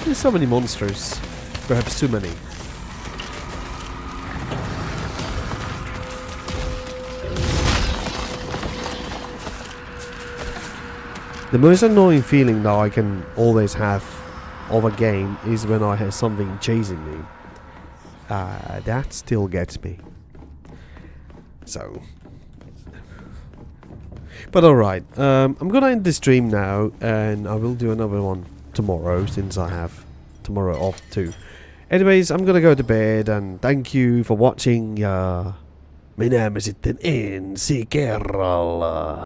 There's so many monsters. Perhaps too many. The most annoying feeling that I can always have of a game is when I have something chasing me. That still gets me. So, but alright, I'm gonna end the stream now, and I will do another one tomorrow, since I have tomorrow off too. Anyways, I'm gonna go to bed, and thank you for watching, ja me näemme sitten ensi kerralla.